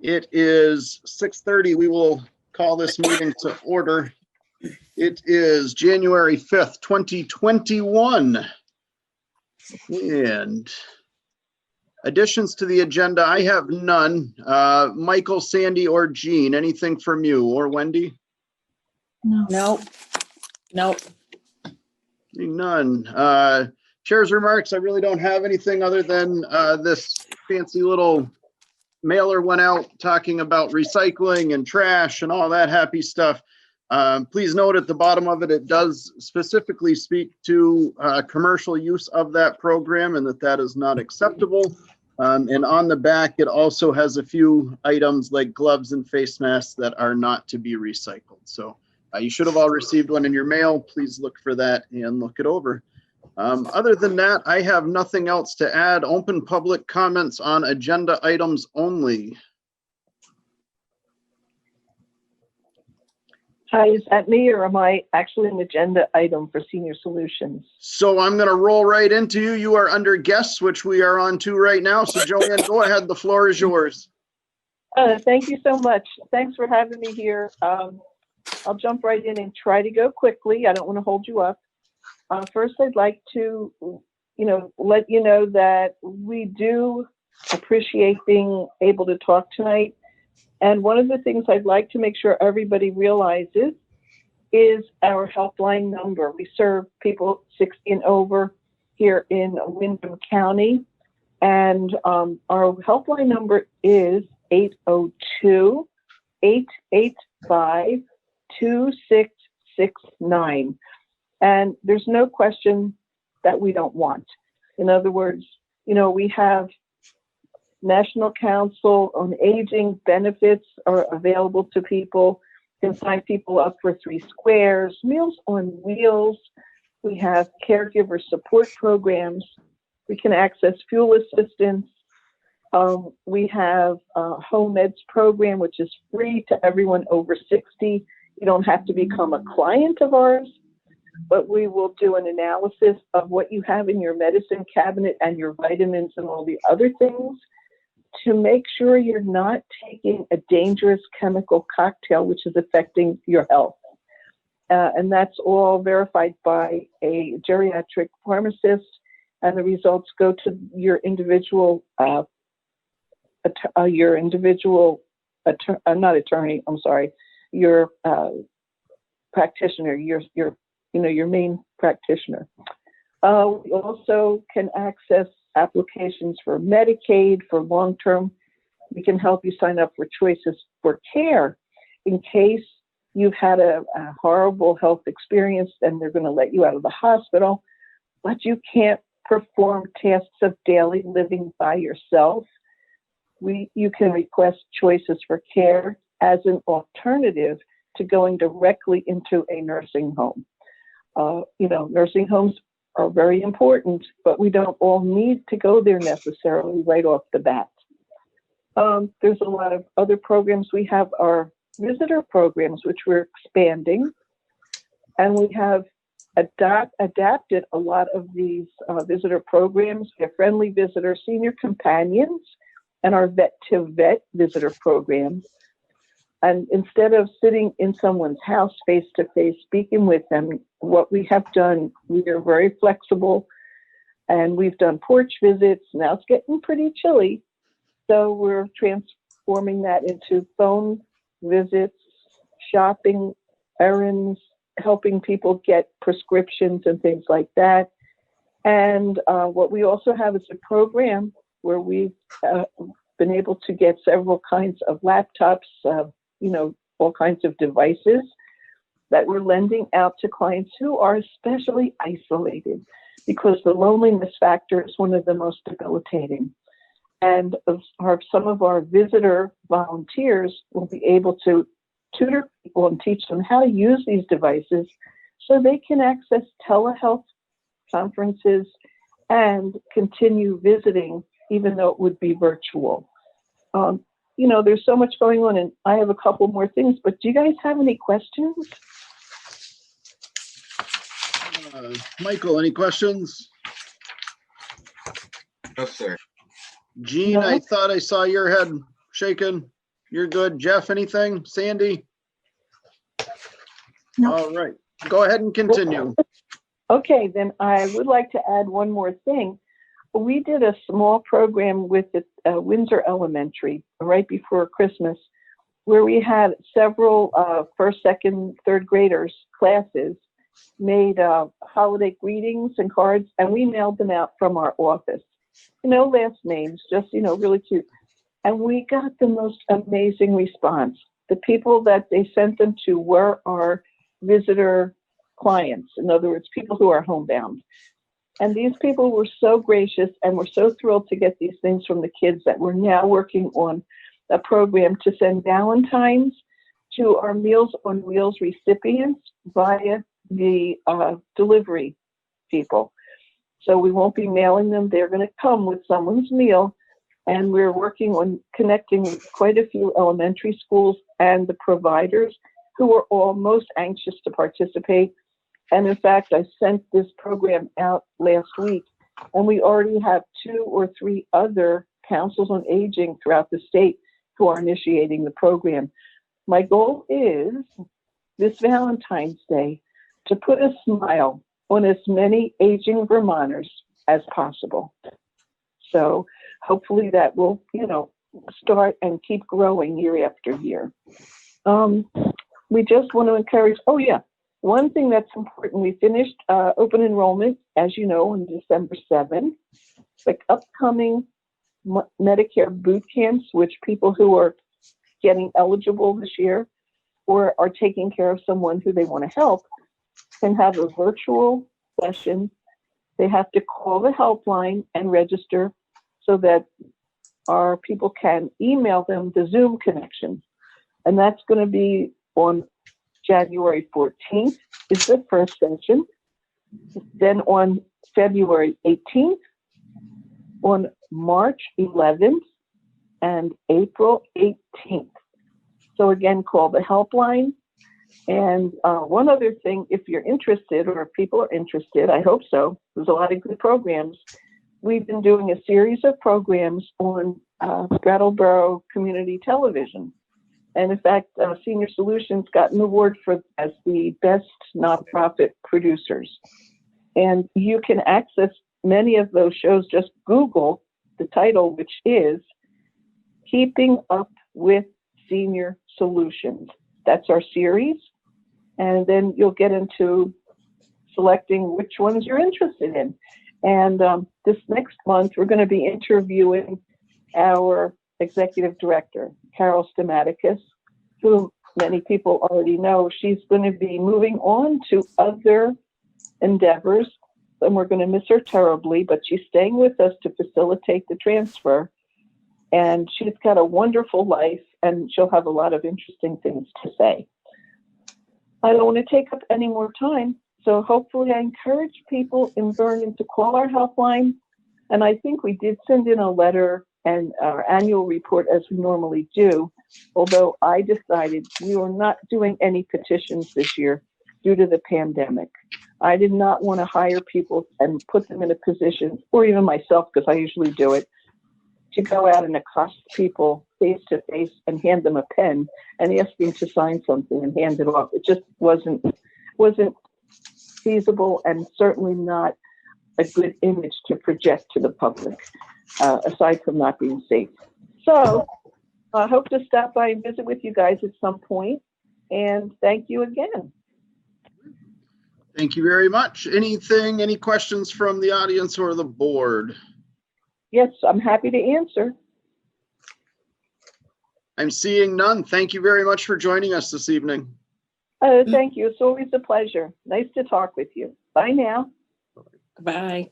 It is 6:30. We will call this meeting to order. It is January 5th, 2021. And additions to the agenda, I have none. Michael, Sandy, or Jean, anything from you, or Wendy? No. Nope. None. Chair's remarks, I really don't have anything other than this fancy little mailer went out talking about recycling and trash and all that happy stuff. Please note at the bottom of it, it does specifically speak to commercial use of that program and that is not acceptable. And on the back, it also has a few items like gloves and face masks that are not to be recycled. So you should have all received one in your mail. Please look for that and look it over. Other than that, I have nothing else to add. Open public comments on agenda items only. Hi, is that me or am I actually an agenda item for Senior Solutions? So I'm going to roll right into you. You are under guests, which we are on to right now. So Joanne, go ahead. The floor is yours. Thank you so much. Thanks for having me here. I'll jump right in and try to go quickly. I don't want to hold you up. First, I'd like to, let you know that we do appreciate being able to talk tonight. And one of the things I'd like to make sure everybody realizes is our helpline number. We serve people 60 and over here in Windham County. And our helpline number is 802-885-2669. And there's no question that we don't want. In other words, we have National Council on Aging benefits are available to people. You can sign people up for 3 squares, Meals on Wheels. We have caregiver support programs. We can access fuel assistance. We have a home meds program, which is free to everyone over 60. You don't have to become a client of ours, but we will do an analysis of what you have in your medicine cabinet and your vitamins and all the other things to make sure you're not taking a dangerous chemical cocktail which is affecting your health. And that's all verified by a geriatric pharmacist, and the results go to your individual, not attorney, I'm sorry, your practitioner, your main practitioner. We also can access applications for Medicaid, for long-term. We can help you sign up for choices for care in case you've had a horrible health experience and they're going to let you out of the hospital, but you can't perform tasks of daily living by yourself. You can request choices for care as an alternative to going directly into a nursing home. Nursing homes are very important, but we don't all need to go there necessarily right off the bat. There's a lot of other programs. We have our visitor programs, which we're expanding, and we have adapted a lot of these visitor programs. We have Friendly Visitor, Senior Companions, and our Vet-to-Vet visitor program. And instead of sitting in someone's house face-to-face speaking with them, what we have done, we are very flexible, and we've done porch visits. Now it's getting pretty chilly, so we're transforming that into phone visits, shopping, errands, helping people get prescriptions and things like that. And what we also have is a program where we've been able to get several kinds of laptops, all kinds of devices that we're lending out to clients who are especially isolated, because the loneliness factor is one of the most debilitating. And some of our visitor volunteers will be able to tutor people and teach them how to use these devices so they can access telehealth conferences and continue visiting, even though it would be virtual. There's so much going on, and I have a couple more things, but do you guys have any questions? Michael, any questions? No, sir. Jean, No. I thought I saw your head shaking. You're good. Jeff, anything? Sandy? No. All right, go ahead and continue. Okay, then I would like to add one more thing. We did a small program with the Windsor Elementary right before Christmas, where we had several first, second, third graders classes made holiday greetings and cards, and we mailed them out from our office. No last names, just, really cute. And we got the most amazing response. The people that they sent them to were our visitor clients. In other words, people who are homebound. And these people were so gracious and were so thrilled to get these things from the kids that we're now working on a program to send Valentines to our Meals on Wheels recipients via the delivery people. So we won't be mailing them. They're going to come with someone's meal. And we're working on connecting with quite a few elementary schools and the providers who are all most anxious to participate. And in fact, I sent this program out last week, and we already have 2 or 3 other councils on aging throughout the state who are initiating the program. My goal is this Valentine's Day to put a smile on as many aging Vermonters as possible. So hopefully that will, start and keep growing year after year. We just want to encourage, one thing that's important, we finished open enrollment, as you know, on December 7th. The upcoming Medicare boot camps, which people who are getting eligible this year or are taking care of someone who they want to help, can have a virtual session. They have to call the helpline and register so that our people can email them the Zoom connection. And that's going to be on January 14th is the first session. Then on February 18th, on March 11th, and April 18th. So again, call the helpline. And one other thing, if you're interested, or if people are interested, I hope so, there's a lot of good programs. We've been doing a series of programs on Brattleboro Community Television. And in fact, Senior Solutions got an award as the best nonprofit producers. And you can access many of those shows. Just Google the title, which is Keeping Up with Senior Solutions. That's our series. And then you'll get into selecting which ones you're interested in. And this next month, we're going to be interviewing our executive director, Carol Stamaticus, who many people already know. She's going to be moving on to other endeavors, and we're going to miss her terribly, but she's staying with us to facilitate the transfer. And she's got a wonderful life, and she'll have a lot of interesting things to say. I don't want to take up any more time, so hopefully I encourage people in Vernon to call our helpline. And I think we did send in a letter and our annual report as we normally do, although I decided we were not doing any petitions this year due to the pandemic. I did not want to hire people and put them in a position, or even myself, because I usually do it, to go out and accost people face to face and hand them a pen and ask them to sign something and hand it off. It just wasn't feasible, and certainly not a good image to project to the public, aside from not being safe. So I hope to stop by and visit with you guys at some point, and thank you again. Thank you very much. Any questions from the audience or the board? Yes, I'm happy to answer. I'm seeing none. Thank you very much for joining us this evening. Thank you. It's always a pleasure. Nice to talk with you. Bye now. Bye.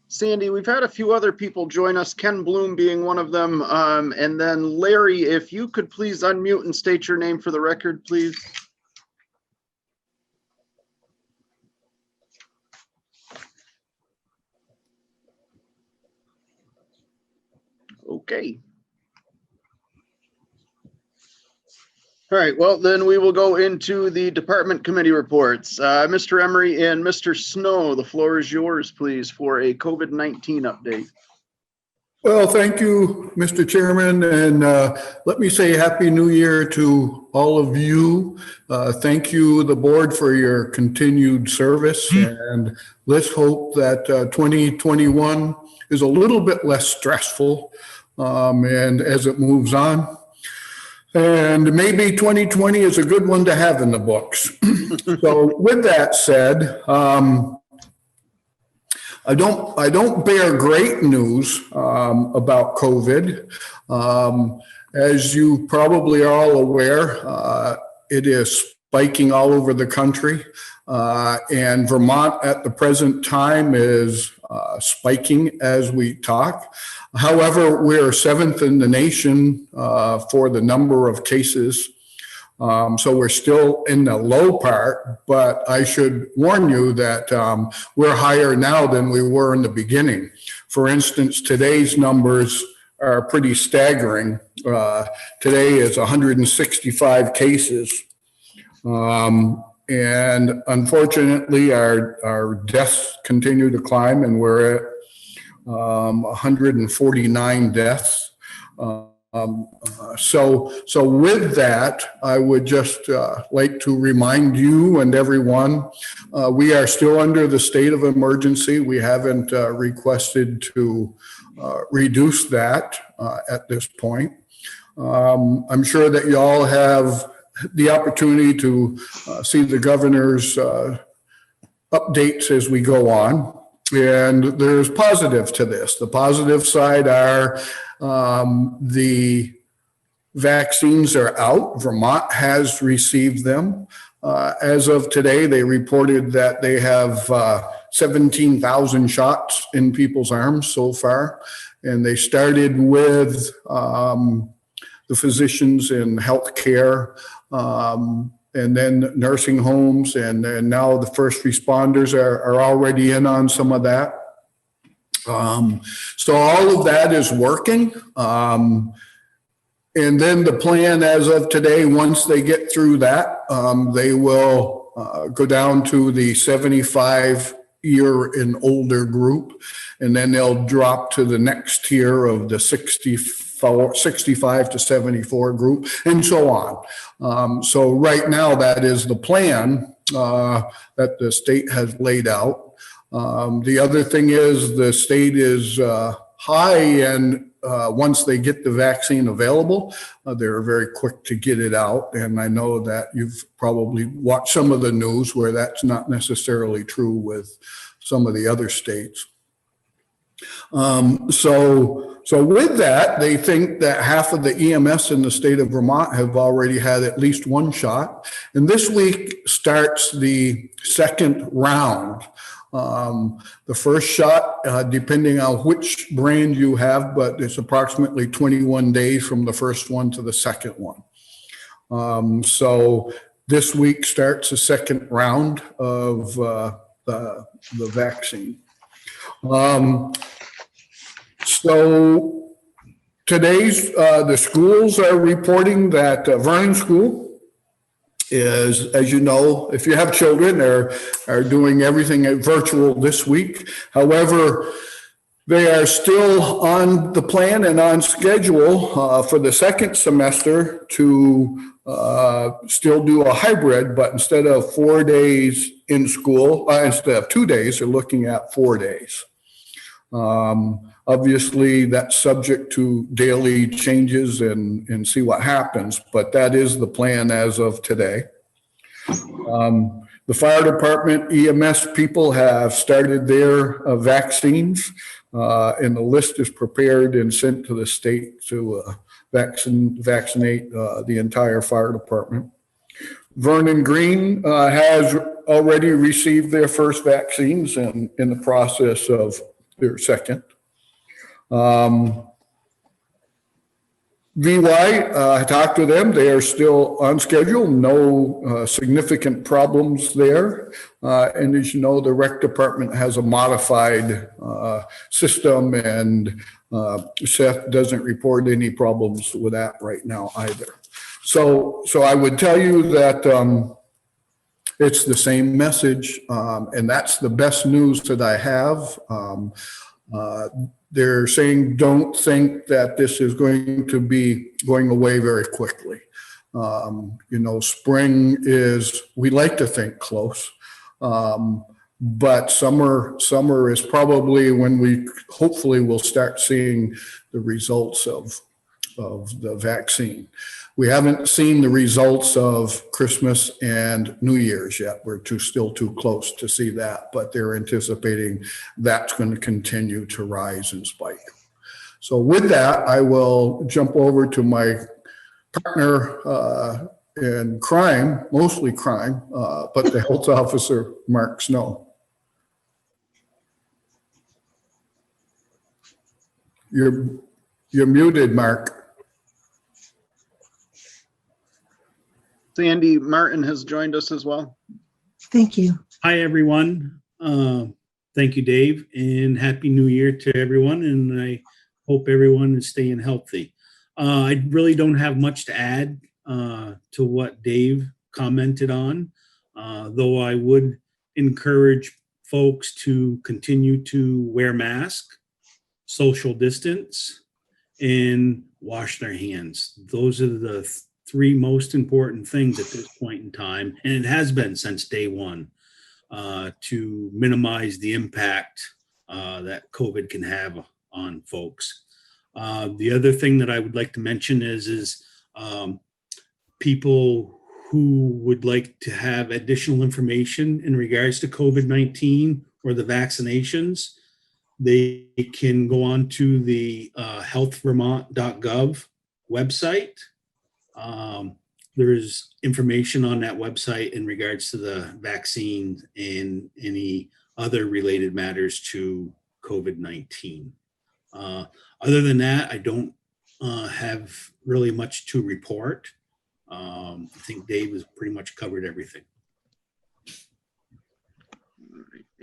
Sandy, we've had a few other people join us, Ken Bloom being one of them. And then Larry, if you could please unmute and state your name for the record, please. Okay. All right, well, then we will go into the department committee reports. Mr. Emery and Mr. Snow, the floor is yours, please, for a COVID-19 update. Well, thank you, Mr. Chairman, and let me say Happy New Year to all of you. Thank you, the board, for your continued service, and let's hope that 2021 is a little bit less stressful and as it moves on. And maybe 2020 is a good one to have in the books. So with that said, I don't bear great news about COVID. As you probably are all aware, it is spiking all over the country. And Vermont at the present time is spiking as we talk. However, we're seventh in the nation for the number of cases. So we're still in the low part, but I should warn you that we're higher now than we were in the beginning. For instance, today's numbers are pretty staggering. Today is 165 cases. And unfortunately, our deaths continue to climb, and we're at 149 deaths. So with that, I would just like to remind you and everyone, we are still under the state of emergency. We haven't requested to reduce that at this point. I'm sure that you all have the opportunity to see the governor's updates as we go on. And there's positives to this. The positive side are the vaccines are out. Vermont has received them. As of today, they reported that they have 17,000 shots in people's arms so far. And they started with the physicians in healthcare, and then nursing homes, and now the first responders are already in on some of that. So all of that is working. And then the plan as of today, once they get through that, they will go down to the 75-year and older group, and then they'll drop to the next tier of the 65 to 74 group, and so on. So right now, that is the plan that the state has laid out. The other thing is the state is high, and once they get the vaccine available, they're very quick to get it out. And I know that you've probably watched some of the news where that's not necessarily true with some of the other states. So with that, they think that half of the EMS in the state of Vermont have already had at least one shot. And this week starts the second round. The first shot, depending on which brand you have, but it's approximately 21 days from the first one to the second one. So this week starts the second round of the vaccine. So today's, the schools are reporting that Vernon School is, as you know, if you have children, are doing everything virtual this week. However, they are still on the plan and on schedule for the second semester to still do a hybrid, but instead of 4 days in school, instead of 2 days, they're looking at 4 days. Obviously, that's subject to daily changes and see what happens, but that is the plan as of today. The fire department EMS people have started their vaccines, and the list is prepared and sent to the state to vaccinate the entire fire department. Vernon Green has already received their first vaccines and in the process of their second. VY, I talked to them. They are still on schedule. No significant problems there. And as you know, the rec department has a modified system, and Seth doesn't report any problems with that right now either. So I would tell you that it's the same message, and that's the best news that I have. They're saying don't think that this is going to be going away very quickly. Spring is, we like to think close, but summer is probably when we hopefully will start seeing the results of the vaccine. We haven't seen the results of Christmas and New Year's yet. We're still too close to see that, but they're anticipating that's going to continue to rise and spike. So with that, I will jump over to my partner in crime, mostly crime, but the health officer, Mark Snow. You're muted, Mark. Sandy Martin has joined us as well. Thank you. Hi, everyone. Thank you, Dave, and Happy New Year to everyone. And I hope everyone is staying healthy. I really don't have much to add to what Dave commented on, though I would encourage folks to continue to wear masks, social distance, and wash their hands. Those are the three most important things at this point in time, and it has been since day one, to minimize the impact that COVID can have on folks. The other thing that I would like to mention is people who would like to have additional information in regards to COVID-19 or the vaccinations, they can go on to the healthvermont.gov website. There's information on that website in regards to the vaccine and any other related matters to COVID-19. Other than that, I don't have really much to report. I think Dave has pretty much covered everything.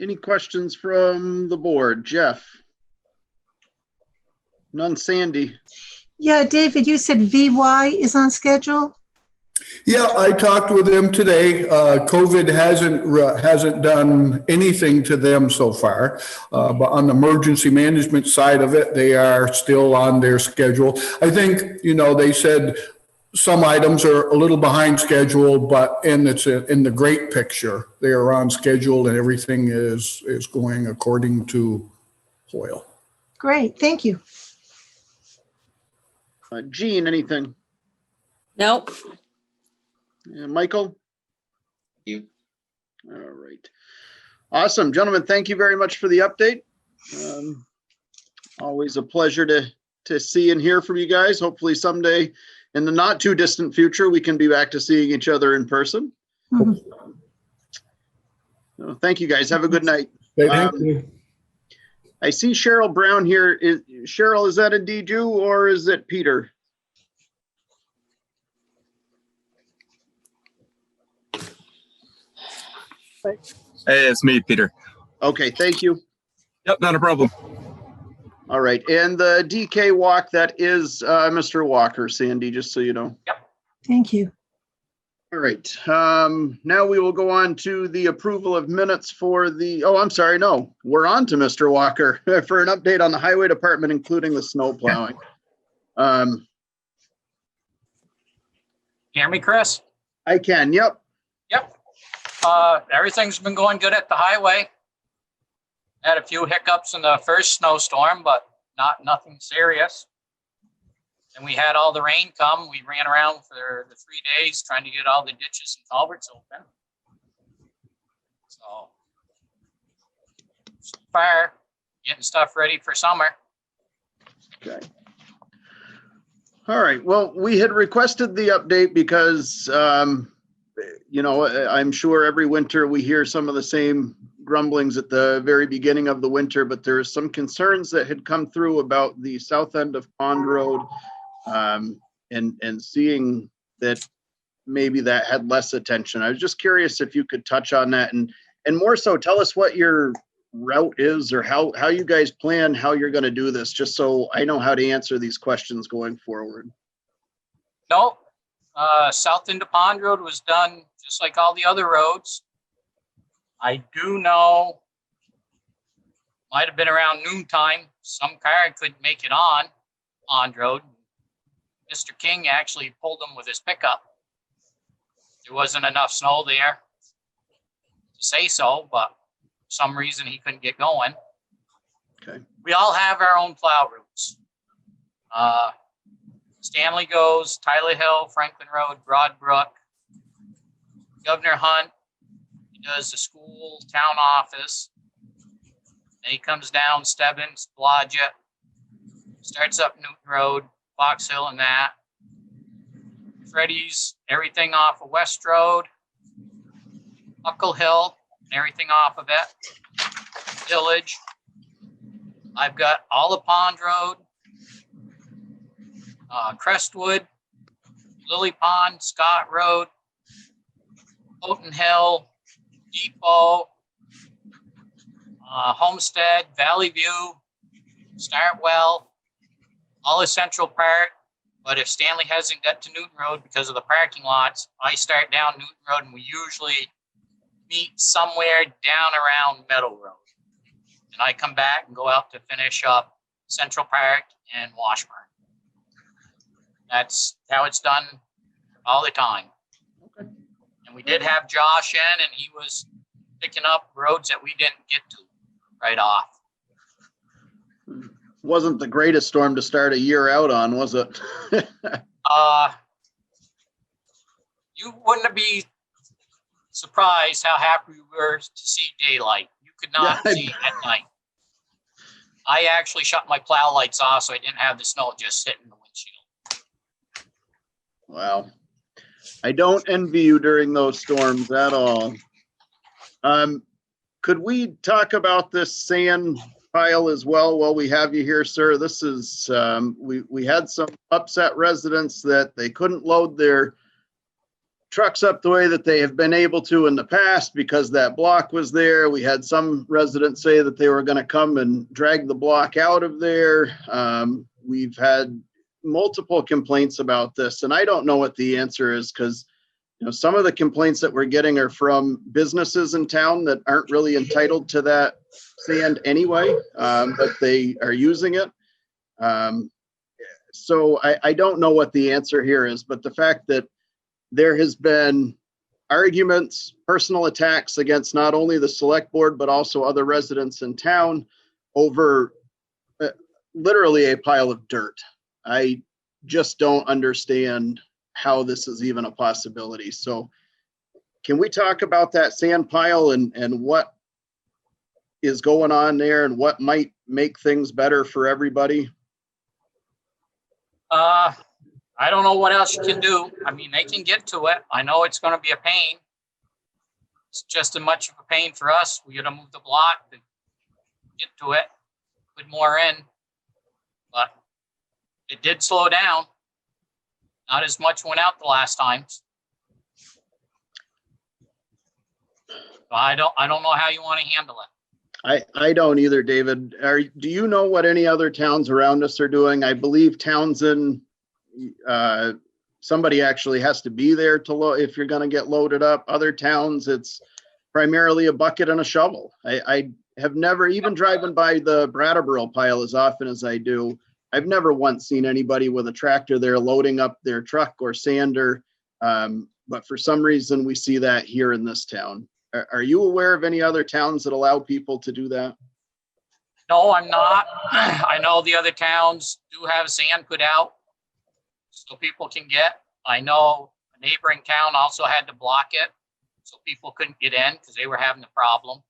Any questions from the board? Jeff? None. Sandy? Yeah, David, you said VY is on schedule? Yeah, I talked with them today. COVID hasn't done anything to them so far, but on the emergency management side of it, they are still on their schedule. I think, they said some items are a little behind schedule, but it's in the great picture, they are on schedule and everything is going according to plan. Great, thank you. Jean, anything? Nope. Michael? You. All right. Awesome. Gentlemen, thank you very much for the update. Always a pleasure to see and hear from you guys. Hopefully someday in the not too distant future, we can be back to seeing each other in person. Mhm. Thank you guys. Have a good night. Thank you. I see Cheryl Brown here. Cheryl, is that indeed you or is it Peter? Hey, it's me, Peter. Okay, thank you. Yep, not a problem. All right, and the DK walk, that is Mr. Walker, Sandy, just so you know. Thank you. All right, now we will go on to the approval of minutes for the, oh, I'm sorry, no, we're on to Mr. Walker for an update on the highway department, including the snow plowing. Hear me, Chris? I can, yep. Yep. Everything's been going good at the highway. Had a few hiccups in the first snowstorm, but nothing serious. And we had all the rain come. We ran around for the 3 days trying to get all the ditches and culverts open. So far, getting stuff ready for summer. Okay. All right, well, we had requested the update because, I'm sure every winter we hear some of the same grumblings at the very beginning of the winter, but there's some concerns that had come through about the south end of Pond Road, and seeing that maybe that had less attention. I was just curious if you could touch on that and more so tell us what your route is or how you guys plan how you're going to do this, just so I know how to answer these questions going forward. Nope. South into Pond Road was done just like all the other roads. I do know Might have been around noontime. Some car couldn't make it on Pond Road. Mr. King actually pulled them with his pickup. There wasn't enough snow there to say so, but for some reason he couldn't get going. Okay. We all have our own plow routes. Stanley goes Tyler Hill, Franklin Road, Broadbrook. Governor Hunt, he does the school, town office. Then he comes down Stebbins, Blodgett, starts up Newton Road, Fox Hill and that. Freddie's, everything off of West Road, Buckle Hill, and everything off of it. Village. I've got all of Pond Road, Crestwood, Lily Pond, Scott Road, Houghton Hill, Depot, Homestead, Valley View, Startwell, all of Central Park. But if Stanley hasn't got to Newton Road because of the parking lots, I start down Newton Road and we usually meet somewhere down around Meadow Road. And I come back and go out to finish up Central Park and Washburn. That's how it's done all the time. Okay. And we did have Josh in, and he was picking up roads that we didn't get to right off. Wasn't the greatest storm to start a year out on, was it? You wouldn't be surprised how happy we were to see daylight. You could not Yeah, see at night. I actually shut my plow lights off so I didn't have the snow just hitting the windshield. Wow. I don't envy you during those storms at all. Could we talk about this sand pile as well while we have you here, sir? This is, we had some upset residents that they couldn't load their trucks up the way that they have been able to in the past because that block was there. We had some residents say that they were going to come and drag the block out of there. We've had multiple complaints about this, and I don't know what the answer is because, you know, some of the complaints that we're getting are from businesses in town that aren't really entitled to that sand anyway, but they are using it. So I don't know what the answer here is, but the fact that there has been arguments, personal attacks against not only the select board, but also other residents in town over literally a pile of dirt. I just don't understand how this is even a possibility. So can we talk about that sand pile and what is going on there and what might make things better for everybody? I don't know what else you can do. I mean, they can get to it. I know it's going to be a pain. It's just as much of a pain for us. We got to move the block to get to it, put more in, but it did slow down. Not as much went out the last times. So I don't know how you want to handle it. I don't either, David. Do you know what any other towns around us are doing? I believe Townsend, somebody actually has to be there to load if you're going to get loaded up. Other towns, it's primarily a bucket and a shovel. I have never, even driving by the Brattleboro pile as often as I do, I've never once seen anybody with a tractor there loading up their truck or sander. But for some reason, we see that here in this town. Are you aware of any other towns that allow people to do that? No, I'm not. I know the other towns do have sand put out so people can get. I know a neighboring town also had to block it so people couldn't get in because they were having the problem.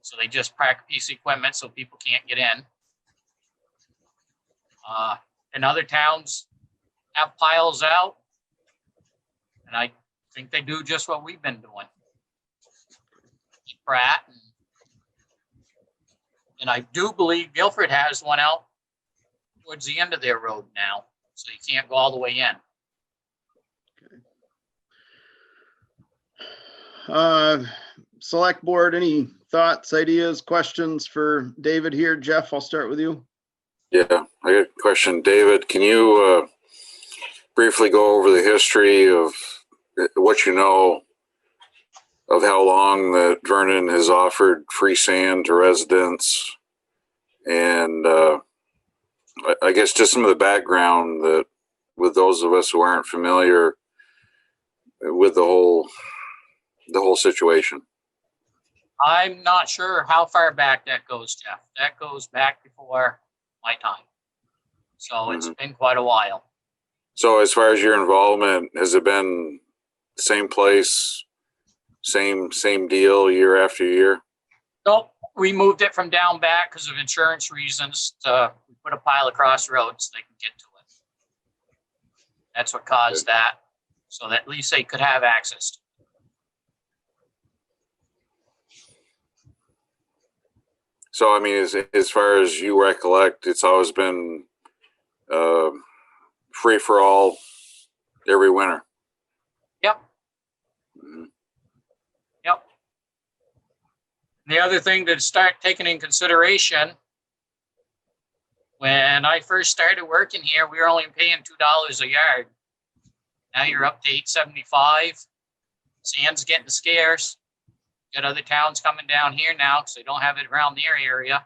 So they just pack a piece of equipment so people can't get in. And other towns have piles out, and I think they do just what we've been doing. Pratt, and I do believe Guilford has one out towards the end of their road now, so you can't go all the way in. Select board, any thoughts, ideas, questions for David here? Jeff, I'll start with you. Yeah, I got a question. David, can you briefly go over the history of what you know of how long that Vernon has offered free sand to residents, and I guess just some of the background that, with those of us who aren't familiar with the whole situation. I'm not sure how far back that goes, Jeff. That goes back before my time. So it's been quite a while. So as far as your involvement, has it been the same place, same deal year after year? Nope, we moved it from down back because of insurance reasons. We put a pile across the road so they can get to it. That's what caused that, so that at least they could have access to it. So, I mean, as far as you recollect, it's always been free for all every winter. Yep. Yep. The other thing to start taking in consideration, when I first started working here, we were only paying $2 a yard. Now you're up to $8.75. Sand's getting scarce. Got other towns coming down here now because they don't have it around their area.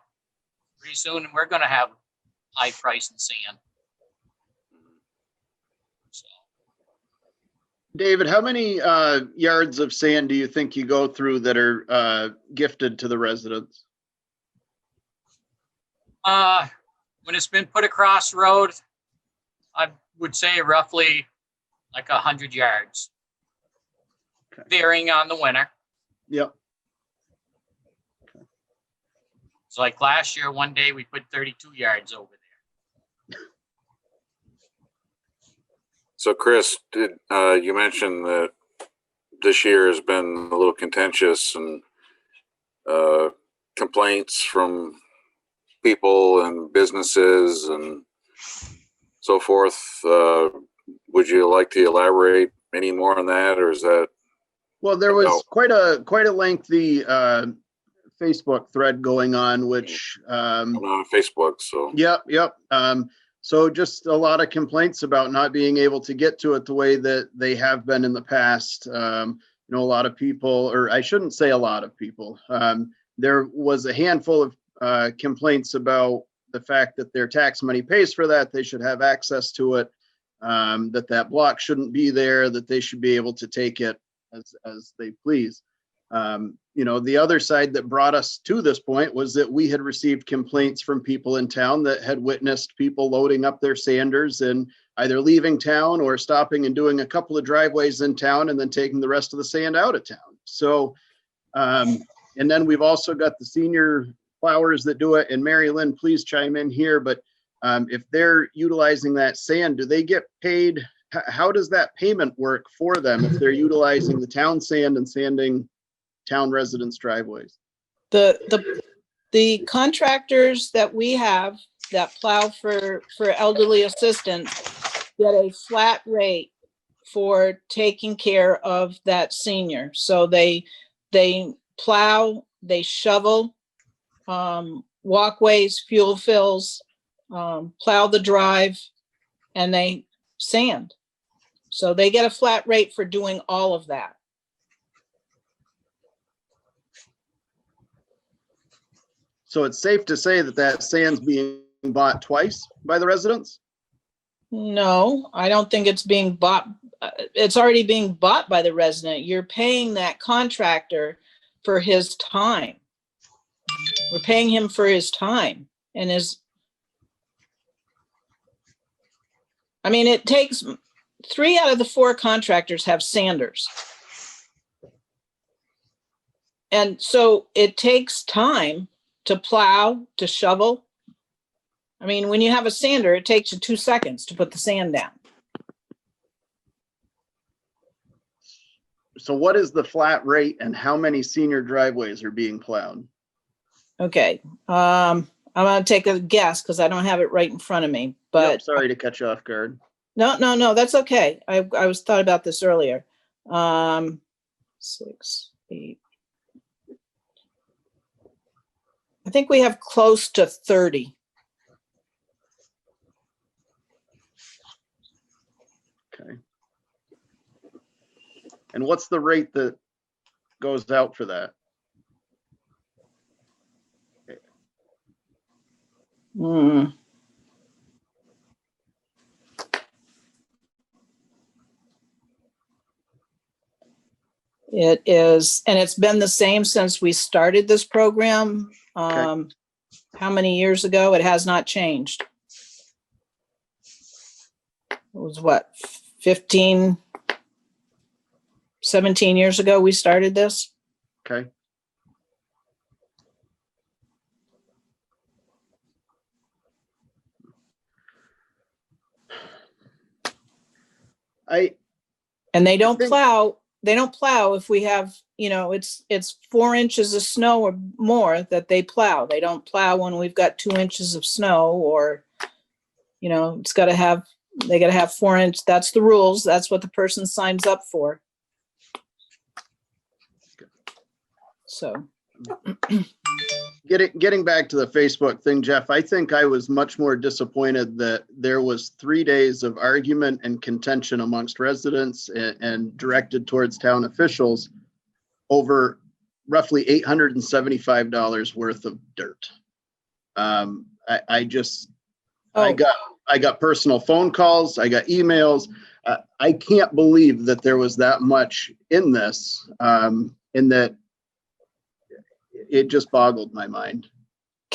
Pretty soon we're going to have high price in sand. So, David, how many yards of sand do you think you go through that are gifted to the residents? when it's been put across the road, I would say roughly like 100 yards, Okay. varying on the winter. Yep. So like last year, one day we put 32 yards over there. So Chris, you mentioned that this year has been a little contentious and complaints from people and businesses and so forth. Would you like to elaborate any more on that, or is that? Well, there was quite a lengthy Facebook thread going on, which I'm on Facebook, so. Yep. So just a lot of complaints about not being able to get to it the way that they have been in the past. A lot of people, or I shouldn't say a lot of people, there was a handful of complaints about the fact that their tax money pays for that. They should have access to it, that block shouldn't be there, that they should be able to take it as they please. The other side that brought us to this point was that we had received complaints from people in town that had witnessed people loading up their sanders and either leaving town or stopping and doing a couple of driveways in town and then taking the rest of the sand out of town. So, and then we've also got the senior plowers that do it. And Mary Lynn, please chime in here. But if they're utilizing that sand, do they get paid? How does that payment work for them if they're utilizing the town sand and sanding town residents' driveways? The contractors that we have that plow for elderly assistance get a flat rate for taking care of that senior. So they plow, they shovel, walkways, fuel fills, plow the drive, and they sand. So they get a flat rate for doing all of that. So it's safe to say that sand's being bought twice by the residents? No, I don't think it's being bought. It's already being bought by the resident. You're paying that contractor for his time. We're paying him for his time and it takes 3 out of the 4 contractors have sanders. And so it takes time to plow, to shovel. When you have a sander, it takes you 2 seconds to put the sand down. So what is the flat rate and how many senior driveways are being plowed? Okay. I'm going to take a guess because I don't have it right in front of me, but Yep, sorry to cut you off guard. No, that's okay. I was thought about this earlier. 6, 8. I think we have close to 30. Okay. And what's the rate that goes out for that? Hmm. It is, and it's been the same since we started this program. How many years ago? It has not changed. It was what, 15, 17 years ago we started this? Okay. And they don't think- plow if we have, it's 4 inches of snow or more that they plow. They don't plow when we've got 2 inches of snow, or, they gotta have 4 inch. That's the rules. That's what the person signs up for. So. Getting back to the Facebook thing, Jeff, I think I was much more disappointed that there was 3 days of argument and contention amongst residents and directed towards town officials over roughly $875 worth of dirt. I got personal phone calls, I got emails. I can't believe that there was that much in this, in that it just boggled my mind.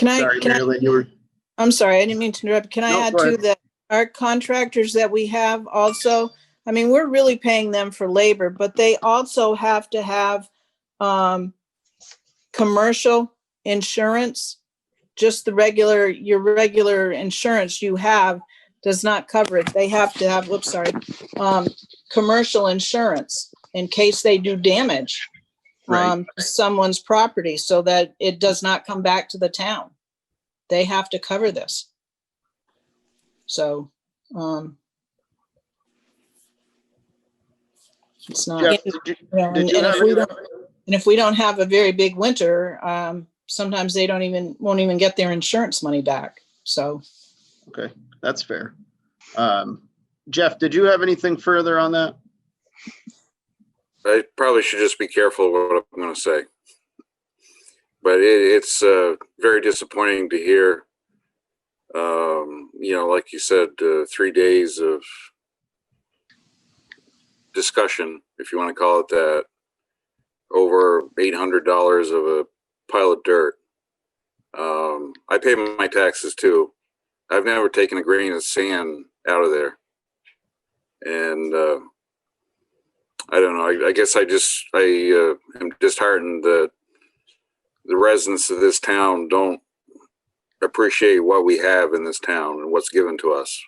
I'm sorry, I didn't mean to interrupt. Can I add to that? Our contractors that we have also, we're really paying them for labor, but they also have to have commercial insurance. Just your regular insurance you have does not cover it. They have to have, commercial insurance in case they do damage. Right. Someone's property, so that it does not come back to the town. They have to cover this. So, it's not, Jeff, if we don't have a very big winter, sometimes they won't even get their insurance money back. So. Okay, that's fair. Jeff, did you have anything further on that? I probably should just be careful what I'm going to say, but it's very disappointing to hear. Like you said, 3 days of discussion, if you want to call it that, over $800 of a pile of dirt. I pay my taxes too. I've never taken a grain of sand out of there, and I don't know. I guess I am disheartened that the residents of this town don't appreciate what we have in this town and what's given to us.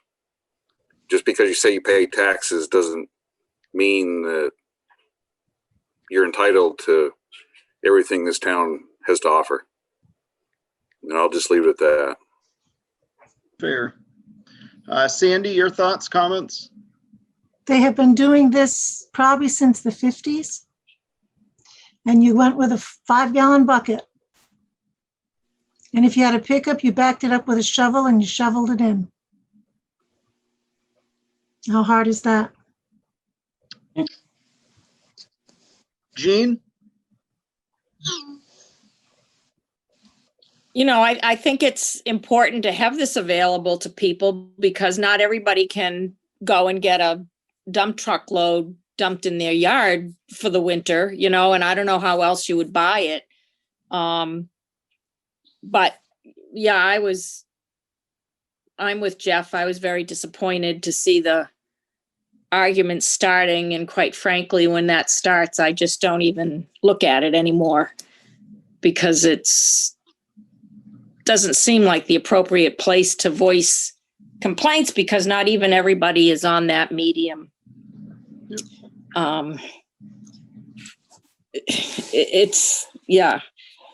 Just because you say you pay taxes doesn't mean that you're entitled to everything this town has to offer. And I'll just leave it at that. Fair. Sandy, your thoughts, comments? They have been doing this probably since the 50s. And you went with a 5-gallon bucket. And if you had a pickup, you backed it up with a shovel and you shoveled it in. How hard is that? Jean? I think it's important to have this available to people because not everybody can go and get a dump truck load dumped in their yard for the winter, and I don't know how else you would buy it. But yeah, I'm with Jeff. I was very disappointed to see the argument starting. And quite frankly, when that starts, I just don't even look at it anymore because doesn't seem like the appropriate place to voice complaints because not even everybody is on that medium. Yeah.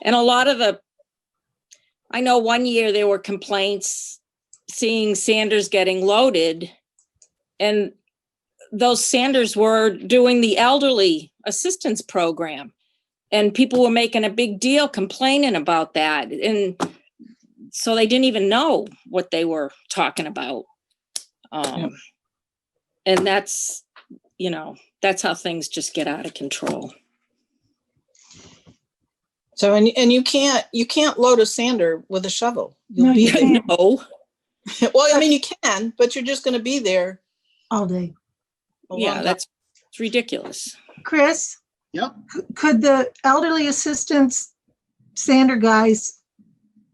And a lot of I know one year there were complaints seeing Sanders getting loaded, and those Sanders were doing the elderly assistance program, and people were making a big deal complaining about that. And so they didn't even know what they were talking about. And that's how things just get out of control. So, and you can't load a sander with a shovel. No, You'll be you there. can't. No, Well, I mean, you can, but you're just going to be there All day. a long yeah, time. that's it's ridiculous. Chris? Yep. Could the elderly assistants, sander guys,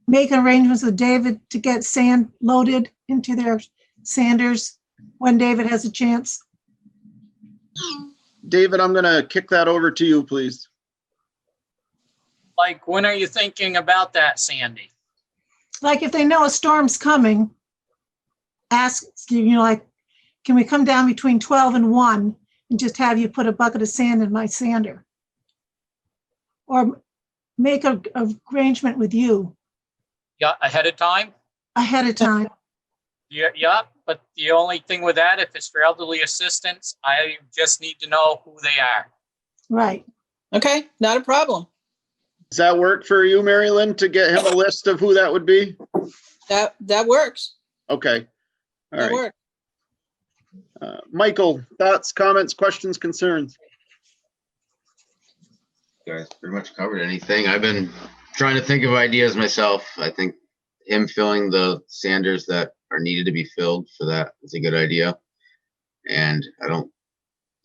make arrangements with David to get sand loaded into their sanders when David has a chance? David, I'm gonna kick that over to you, please. Like, when are you thinking about that, Sandy? Like if they know a storm's coming, ask, like, can we come down between 12 and 1 and just have you put a bucket of sand in my sander? Or make a arrangement with you Yeah, ahead of time? ahead of time. Yeah, but the only thing with that, if it's for elderly assistants, I just need to know who they are. Right. Okay, not a problem. Does that work for you, Mary Lynn, to get him a list of who that would be? That works. Okay. All That right. works. Michael, thoughts, comments, questions, concerns? You guys pretty much covered anything. I've been trying to think of ideas myself. I think him filling the sanders that are needed to be filled for that is a good idea. And as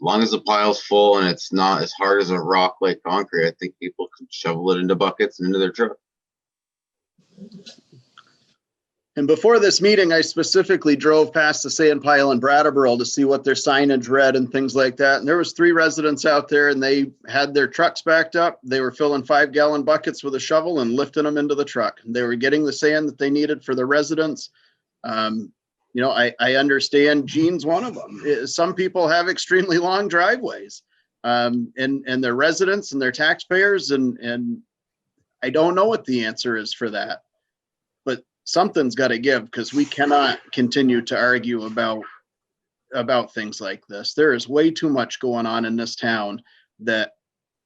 long as the pile's full and it's not as hard as a rock like concrete, I think people can shovel it into buckets and into their truck. And before this meeting, I specifically drove past the sand pile in Brattleboro to see what their signage read and things like that. And there was 3 residents out there and they had their trucks backed up. They were filling 5-gallon buckets with a shovel and lifting them into the truck. They were getting the sand that they needed for the residents. I understand Gene's one of them. Some people have extremely long driveways and they're residents and they're taxpayers. And I don't know what the answer is for that. Something's got to give because we cannot continue to argue about things like this. There is way too much going on in this town that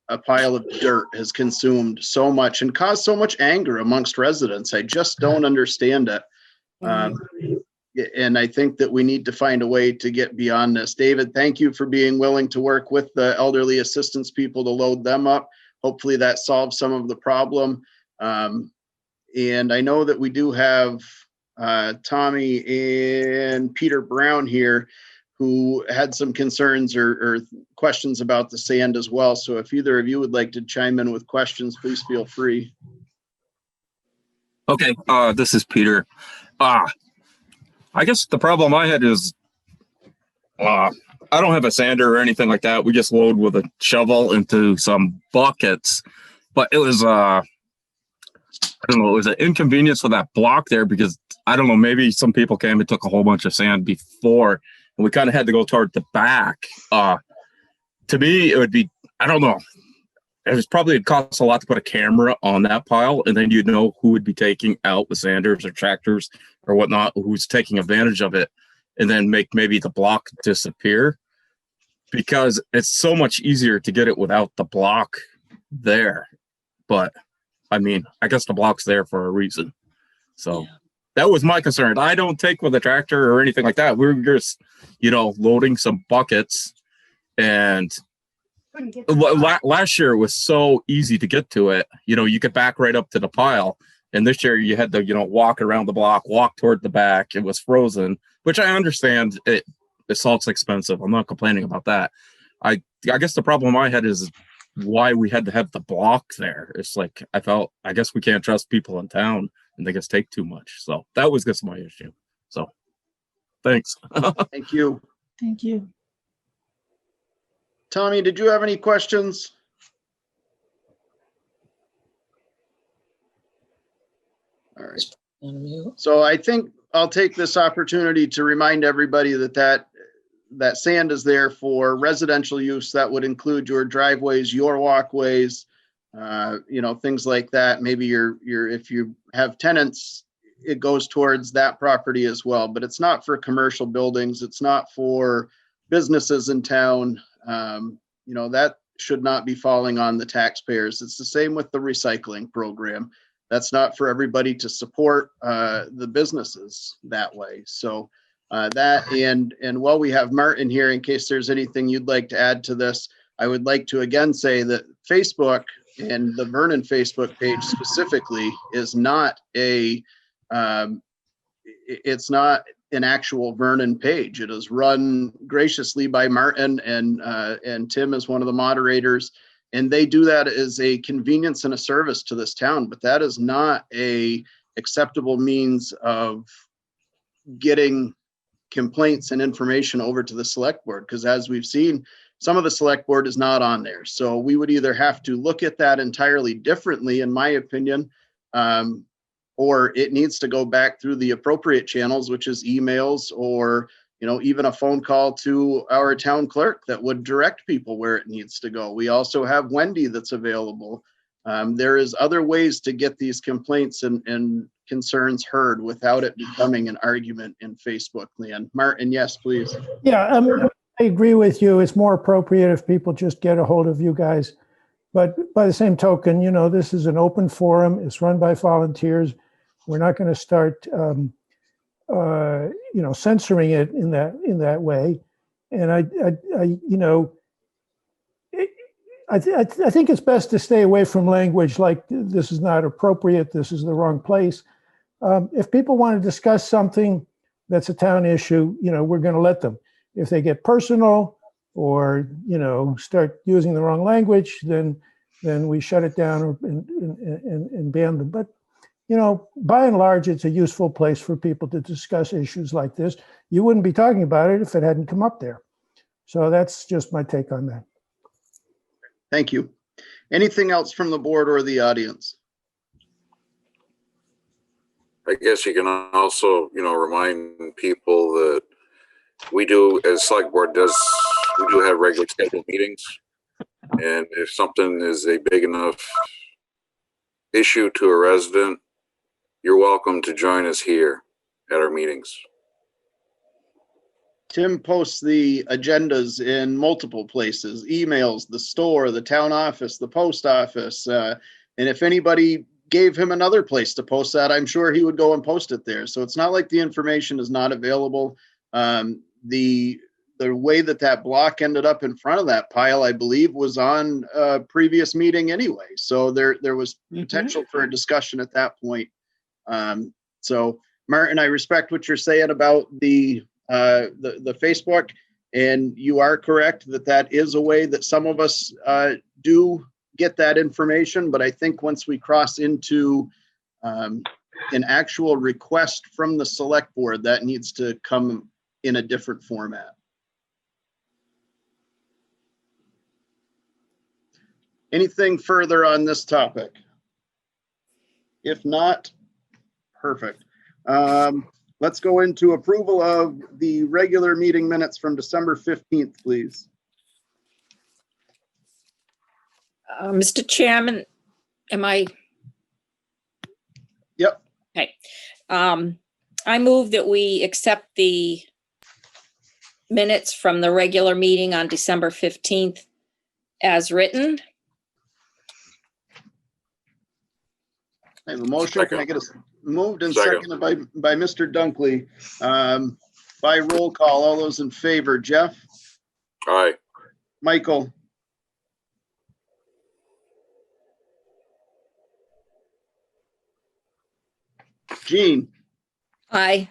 a pile of dirt has consumed so much and caused so much anger amongst residents. I just don't understand it. And I think that we need to find a way to get beyond this. David, thank you for being willing to work with the elderly assistance people to load them up. Hopefully that solves some of the problem. And I know that we do have Tommy and Peter Brown here who had some concerns or questions about the sand as well. So if either of you would like to chime in with questions, please feel free. Okay, this is Peter. I guess the problem I had is I don't have a sander or anything like that. We just load with a shovel into some buckets. But it was I don't know, it was an inconvenience for that block there because I don't know, maybe some people came and took a whole bunch of sand before and we kind of had to go toward the back. To me, it would be, I don't know, it'd cost a lot to put a camera on that pile and then you'd know who would be taking out the sanders or tractors or whatnot, who's taking advantage of it and then make maybe the block disappear because it's so much easier to get it without the block there. But I mean, I guess the block's there for a reason. So that was my concern. I don't take with a tractor or anything like that. We're just, loading some buckets. And last year it was so easy to get to it. You could back right up to the pile. And this year you had to, walk around the block, walk toward the back. It was frozen, which I understand. The salt's expensive. I'm not complaining about that. I guess the problem I had is why we had to have the block there. It's like I guess we can't trust people in town and they just take too much. So that was just my issue. So thanks. Thank you. Thank you. Tommy, did you have any questions? All right. So I think I'll take this opportunity to remind everybody that sand is there for residential use. That would include your driveways, your walkways, things like that. Maybe if you have tenants, it goes towards that property as well, but it's not for commercial buildings. It's not for businesses in town. That should not be falling on the taxpayers. It's the same with the recycling program. That's not for everybody to support the businesses that way. So and while we have Martin here, in case there's anything you'd like to add to this, I would like to again say that Facebook And the Vernon Facebook page specifically is not it's not an actual Vernon page. It is run graciously by Martin and Tim is one of the moderators. And they do that as a convenience and a service to this town, but that is not a acceptable means of getting complaints and information over to the select board. Because as we've seen, some of the select board is not on there. So we would either have to look at that entirely differently, in my opinion, or it needs to go back through the appropriate channels, which is emails or, even a phone call to our town clerk that would direct people where it needs to go. We also have Wendy that's available. There is other ways to get these complaints and concerns heard without it becoming an argument in Facebook land. Martin, yes, please. Yeah, I agree with you. It's more appropriate if people just get a hold of you guys. But by the same token, this is an open forum. It's run by volunteers. We're not going to start, censoring it in that way. And I think it's best to stay away from language like this is not appropriate. This is the wrong place. If people want to discuss something that's a town issue, we're going to let them. If they get personal or, start using the wrong language, then we shut it down and ban them. But, by and large, it's a useful place for people to discuss issues like this. You wouldn't be talking about it if it hadn't come up there. So that's just my take on that. Thank you. Anything else from the board or the audience? I guess you can also, remind people that we do, as select board does, we do have regular scheduled meetings. And if something is a big enough issue to a resident, you're welcome to join us here at our meetings. Tim posts the agendas in multiple places, emails, the store, the town office, the post office. And if anybody gave him another place to post that, I'm sure he would go and post it there. So it's not like the information is not available. The way that block ended up in front of that pile, I believe, was on a previous meeting anyway. So there was potential for a discussion at that point. So Martin, I respect what you're saying about the Facebook, and you are correct that is a way that some of us do get that information. But I think once we cross into an actual request from the select board, that needs to come in a different format. Anything further on this topic? If not, perfect. Let's go into approval of the regular meeting minutes from December 15th, please. Mr. Chairman, am I? Yep. Okay. I move that we accept the minutes from the regular meeting on December 15th as written. I have a motion. Can I get a moved and Second. seconded by Mr. Dunkley? By roll call, all those in favor, Jeff, Aye. Michael, Jean, Aye.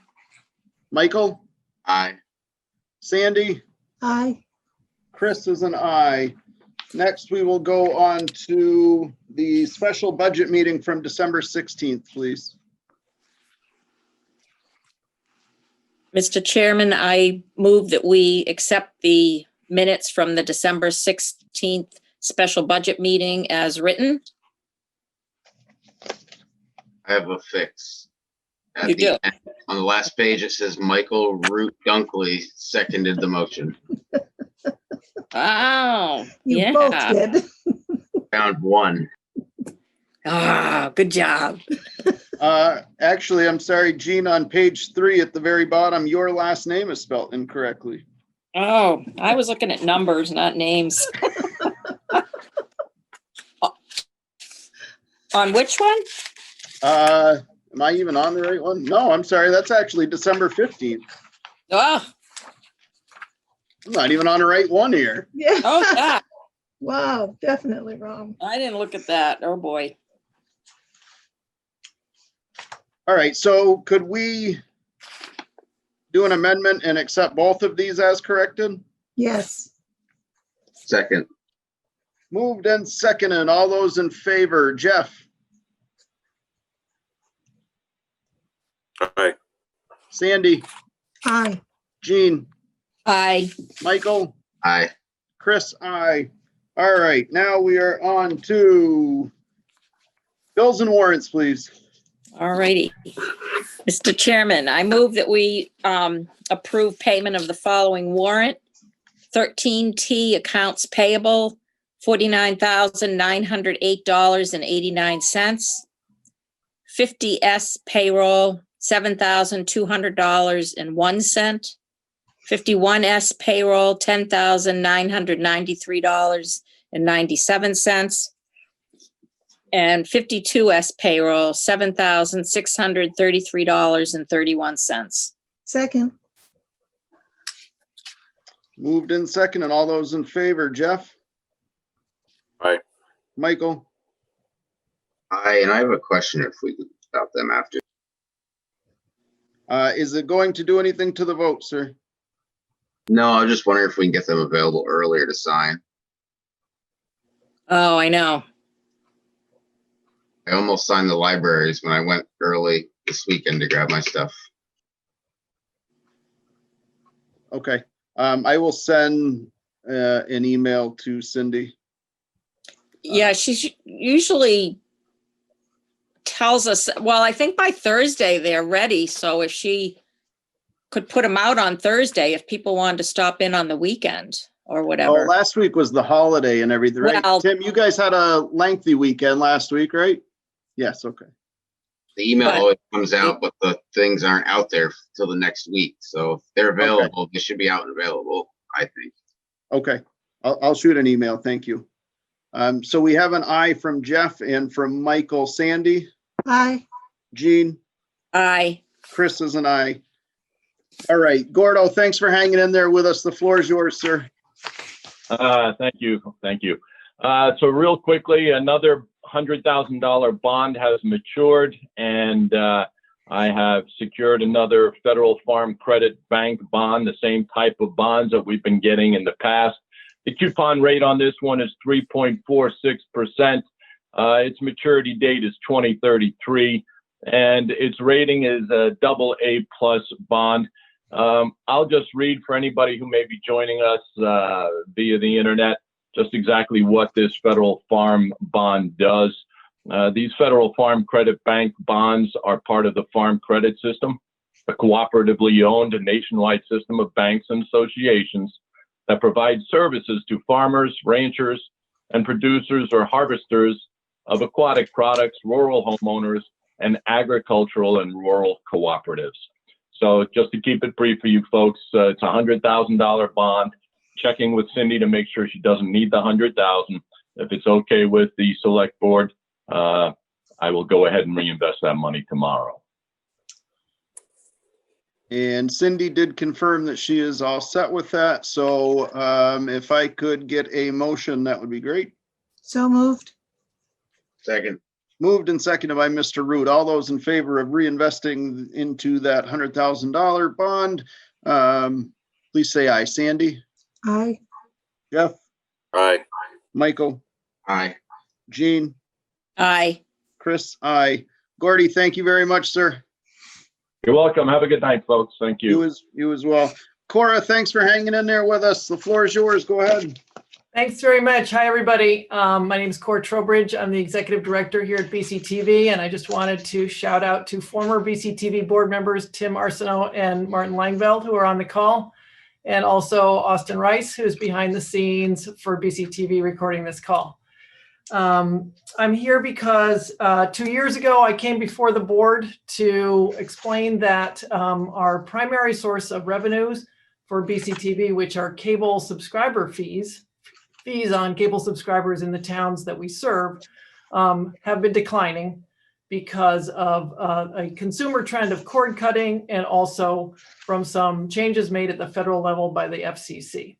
Michael, Aye. Sandy, Aye. Chris is an aye. Next, we will go on to the special budget meeting from December 16th, please. Mr. Chairman, I move that we accept the minutes from the December 16th special budget meeting as written. I have a fix. At You the do. end, on the last page, it says Michael Root Dunkley seconded the motion. Oh, You both yeah. did. Found one. Ah, good job. Actually, I'm sorry, Jean, on page 3 at the very bottom, your last name is spelled incorrectly. Oh, I was looking at numbers, not names. On which one? Am I even on the right one? No, I'm sorry. That's actually December 15th. Oh, I'm not even on the right one here. Yeah. oh, yeah. Wow, definitely wrong. I didn't look at that. Oh, boy. All right, so could we do an amendment and accept both of these as corrected? Yes. Second. Moved and seconded. All those in favor, Jeff, Aye. Sandy, Aye. Jean, Aye. Michael, Aye. Chris, aye. All right, now we are on to bills and warrants, please. All righty. Mr. Chairman, I move that we approve payment of the following warrant. 13T Accounts Payable, $49,908.89. 50S Payroll, $7,200.01. 51S Payroll, $10,993.97. And 52S Payroll, $7,633.31. Second. Moved in second, and all those in favor, Jeff, Aye. Michael, Aye, and I have a question if we could about them after. is it going to do anything to the vote, sir? No, I was just wondering if we can get them available earlier to sign. Oh, I know. I almost signed the libraries when I went early this weekend to grab my stuff. Okay, I will send an email to Cindy. Yeah, she usually tells us, well, I think by Thursday they're ready. So if she could put them out on Thursday, if people wanted to stop in on the weekend or Oh, whatever. last week was the holiday and everything, right? Well- Tim, you guys had a lengthy weekend last week, right? Yes, okay. The email But- always comes out, but the things aren't out there till the next week. So if they're available, they should be out and available, I think. Okay, I'll shoot an email, thank you. So we have an aye from Jeff and from Michael. Sandy, Aye. Jean, Aye. Chris is an aye. All right, Gordo, thanks for hanging in there with us. The floor is yours, sir. Thank you. So real quickly, another $100,000 bond has matured, and I have secured another Federal Farm Credit Bank bond, the same type of bonds that we've been getting in the past. The coupon rate on this one is 3.46%. Its maturity date is 2033, and its rating is a AA+ bond. I'll just read for anybody who may be joining us via the internet just exactly what this Federal Farm Bond does. These Federal Farm Credit Bank bonds are part of the Farm Credit System, a cooperatively owned nationwide system of banks and associations that provide services to farmers, ranchers, and producers or harvesters of aquatic products, rural homeowners, and agricultural and rural cooperatives. So just to keep it brief for you folks, it's a $100,000 bond. Checking with Cindy to make sure she doesn't need the $100,000. If it's okay with the select board, I will go ahead and reinvest that money tomorrow. And Cindy did confirm that she is all set with that. So if I could get a motion, that would be great. So moved. Second. Moved and seconded by Mr. Root. All those in favor of reinvesting into that $100,000 bond, please say aye. Sandy, Aye. Jeff, Aye. Michael, Aye. Jean, Aye. Chris, aye. Gordy, thank you very much, sir. You're welcome. Have a good night, folks. Thank you. You as well. Cora, thanks for hanging in there with us. The floor is yours. Go ahead. Thanks very much. Hi, everybody. My name is Cora Trowbridge. I'm the executive director here at BCTV, and I just wanted to shout out to former BCTV board members Tim Arsenault and Martin Langveld, who are on the call, and also Austin Rice, who's behind the scenes for BCTV recording this call. I'm here because 2 years ago, I came before the board to explain that our primary source of revenues for BCTV, which are cable subscriber fees on cable subscribers in the towns that we serve, have been declining because of a consumer trend of cord cutting and also from some changes made at the federal level by the FCC.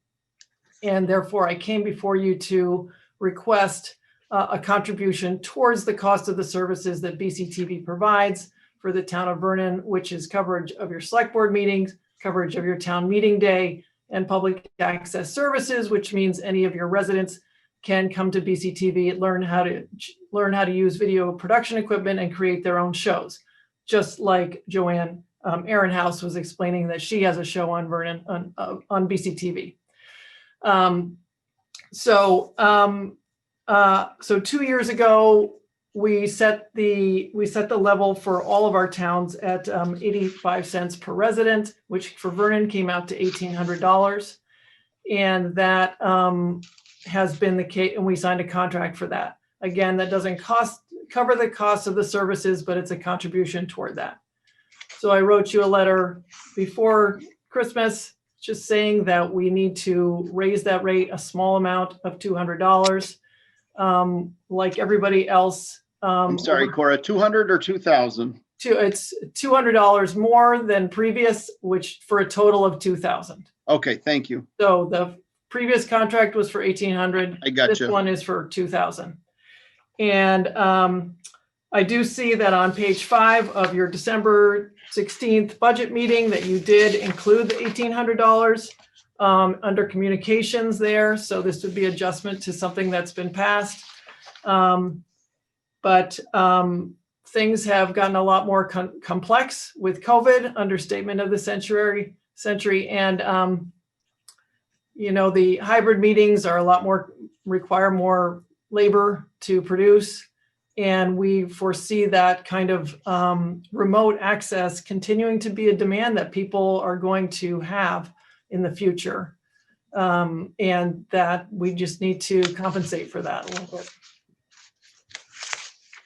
And therefore, I came before you to request a contribution towards the cost of the services that BCTV provides for the town of Vernon, which is coverage of your select board meetings, coverage of your town meeting day, and public access services, which means any of your residents can come to BCTV, learn how to use video production equipment and create their own shows. Just like Joanne Erenhouse was explaining that she has a show on Vernon on BCTV. So 2 years ago, we set the level for all of our towns at 85 cents per resident, which for Vernon came out to $1,800. And that has been the case, and we signed a contract for that. Again, that doesn't cover the cost of the services, but it's a contribution toward that. So I wrote you a letter before Christmas, just saying that we need to raise that rate a small amount of $200. Like everybody else. I'm sorry, Cora, 200 or 2,000? It's $200 more than previous, which for a total of 2,000. Okay, thank you. So the previous contract was for 1,800. I got This you. one is for 2,000. And I do see that on page 5 of your December 16th budget meeting that you did include the $1,800 under communications there. So this would be adjustment to something that's been passed. But things have gotten a lot more complex with COVID, understatement of the century. And, you know, the hybrid meetings are a lot more, require more labor to produce. And we foresee that kind of remote access continuing to be a demand that people are going to have in the future. And that we just need to compensate for that a little bit.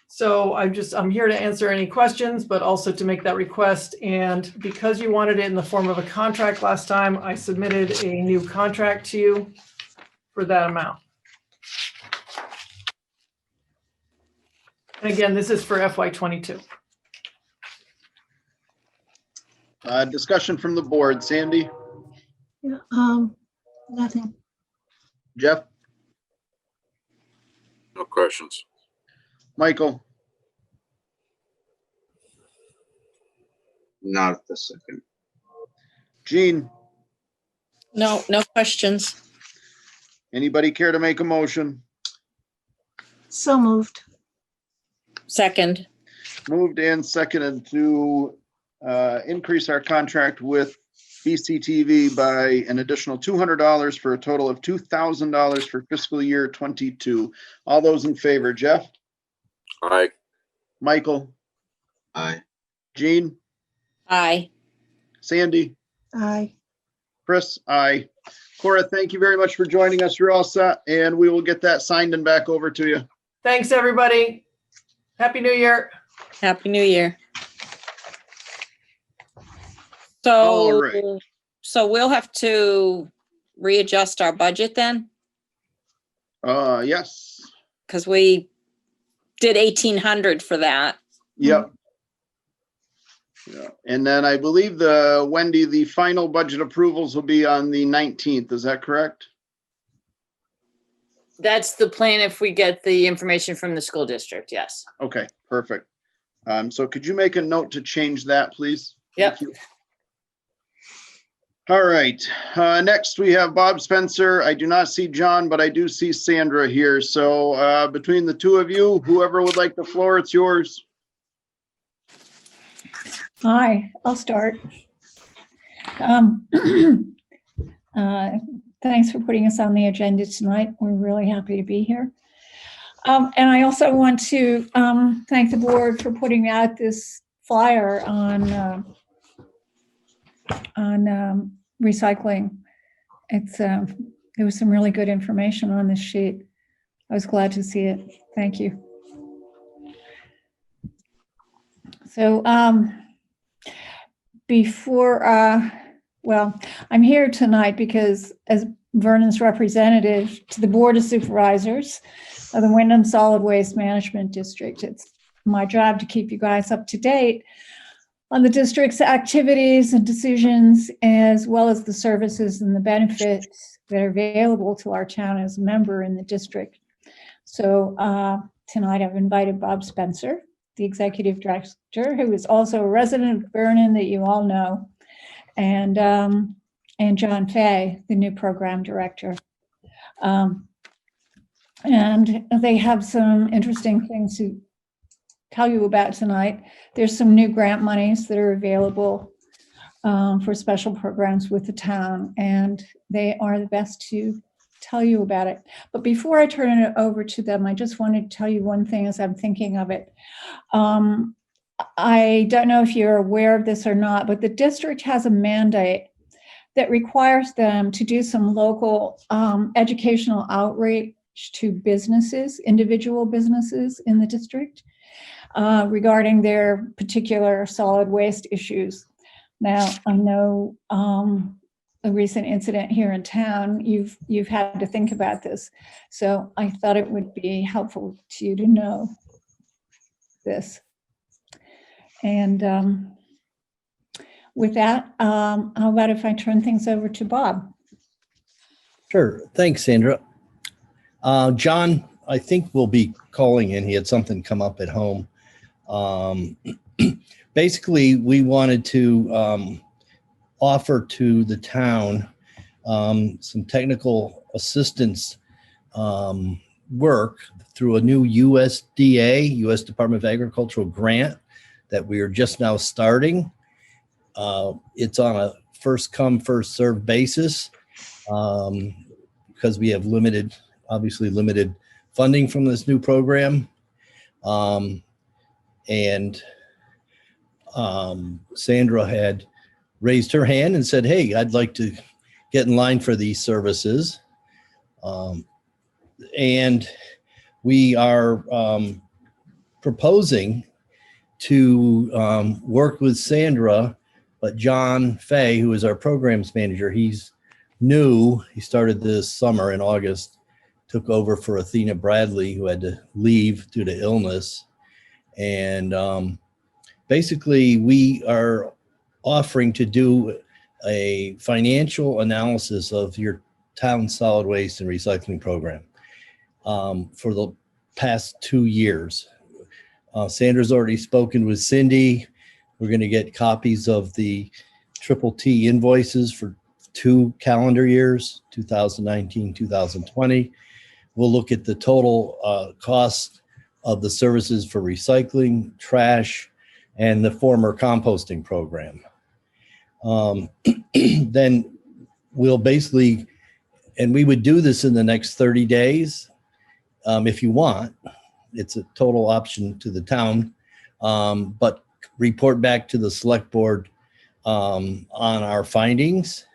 So I'm here to answer any questions, but also to make that request. And because you wanted it in the form of a contract last time, I submitted a new contract to you for that amount. And again, this is for FY22. Discussion from the board. Sandy? Yeah, nothing. Jeff? No questions. Michael? Not at the second. Gene? No questions. Anybody care to make a motion? So moved. Second. Moved and seconded to increase our contract with BCTV by an additional $200 for a total of $2,000 for fiscal year 22. All those in favor, Jeff? Aye. Michael? Aye. Gene? Aye. Sandy? Aye. Chris? Aye. Cora, thank you very much for joining us. You're all set, and we will get that signed and back over to you. Thanks, everybody. Happy New Year. Happy New Year. All right. So we'll have to readjust our budget then, Yes. because we did 1,800 for that. Yep. Yeah. And then I believe Wendy, the final budget approvals will be on the 19th. Is that correct? That's the plan if we get the information from the school district, yes. Okay, perfect. So could you make a note to change that, please? Yep. Thank you. All right, next we have Bob Spencer. I do not see John, but I do see Sandra here. So between the two of you, whoever would like the floor, it's yours. Hi, I'll start. Thanks for putting us on the agenda tonight. We're really happy to be here. And I also want to thank the board for putting out this flyer on recycling. There was some really good information on this sheet. I was glad to see it. Thank you. So well, I'm here tonight because as Vernon's representative to the Board of Supervisors of the Windham Solid Waste Management District, it's my job to keep you guys up to date on the district's activities and decisions, as well as the services and the benefits that are available to our town as a member in the district. So tonight I've invited Bob Spencer, the executive director, who is also a resident of Vernon that you all know, and John Fay, the new program director. And they have some interesting things to tell you about tonight. There's some new grant monies that are available for special programs with the town, and they are the best to tell you about it. But before I turn it over to them, I just wanted to tell you one thing as I'm thinking of it. I don't know if you're aware of this or not, but the district has a mandate that requires them to do some local educational outreach to businesses, individual businesses in the district regarding their particular solid waste issues. Now, I know a recent incident here in town, you've had to think about this. So I thought it would be helpful to you to know this. And with that, how about if I turn things over to Bob? Sure. Thanks, Sandra. John, I think will be calling in. He had something come up at home. Basically, we wanted to offer to the town some technical assistance work through a new USDA, U.S. Department of Agricultural grant that we are just now starting. It's on a first come, first served basis because we have obviously limited funding from this new program. Sandra had raised her hand and said, hey, I'd like to get in line for these services. And we are proposing to work with Sandra, but John Fay, who is our programs manager, he's new. He started this summer in August, took over for Athena Bradley, who had to leave due to illness. And basically, we are offering to do a financial analysis of your town solid waste and recycling program for the past 2 years. Sandra's already spoken with Cindy. We're going to get copies of the Triple T invoices for 2 calendar years, 2019, 2020. We'll look at the total cost of the services for recycling, trash, and the former composting program. Then we'll basically, and we would do this in the next 30 days if you want. It's a total option to the town, but report back to the select board on our findings.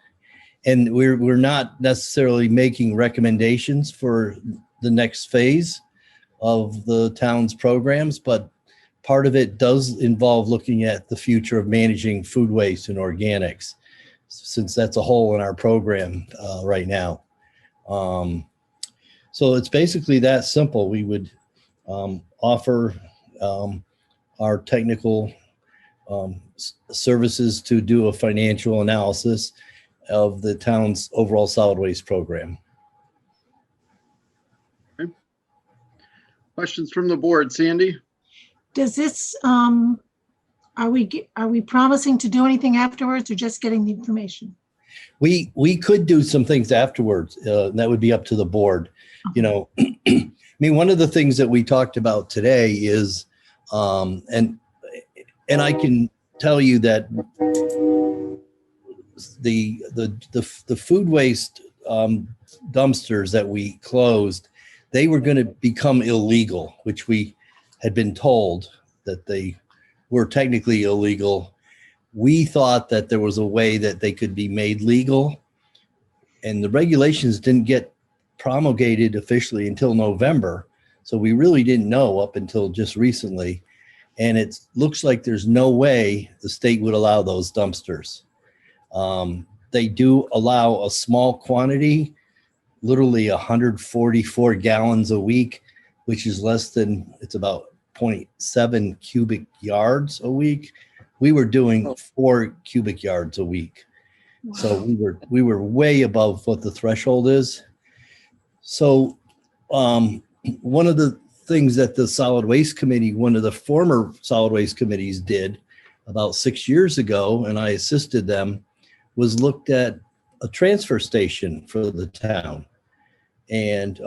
And we're not necessarily making recommendations for the next phase of the town's programs, but part of it does involve looking at the future of managing food waste and organics, since that's a hole in our program right now. So it's basically that simple. We would offer our technical services to do a financial analysis of the town's overall solid waste program. Okay. Questions from the board, Sandy? Does this, are we promising to do anything afterwards or just getting the information? We could do some things afterwards. That would be up to the board. You know, I mean, one of the things that we talked about today is, and I can tell you that the food waste dumpsters that we closed, they were going to become illegal, which we had been told that they were technically illegal. We thought that there was a way that they could be made legal, and the regulations didn't get promulgated officially until November. So we really didn't know up until just recently. And it looks like there's no way the state would allow those dumpsters. They do allow a small quantity, literally 144 gallons a week, which is less than, it's about 0.7 cubic yards a week. We were doing 4 cubic yards a week. So we were way above what the threshold is. So one of the things that the solid waste committee, one of the former solid waste committees did about 6 years ago, and I assisted them, was looked at a transfer station for the town. And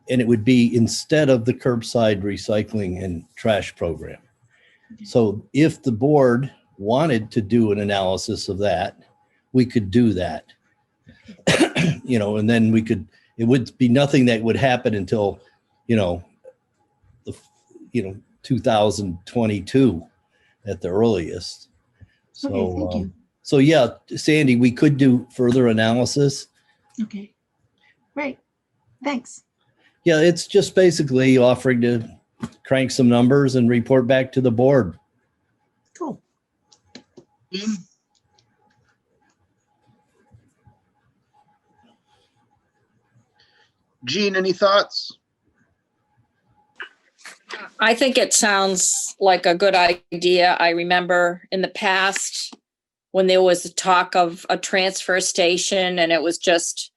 it would be instead of the curbside recycling and trash program. So if the board wanted to do an analysis of that, we could do that. And then it would be nothing that would happen until, 2022 at the earliest. So, Okay, thank you. So yeah, Sandy, we could do further analysis. Okay, great. Thanks. Yeah, it's just basically offering to crank some numbers and report back to the board. Cool. Gene, any thoughts? I think it sounds like a good idea. I remember in the past when there was talk of a transfer station and it was just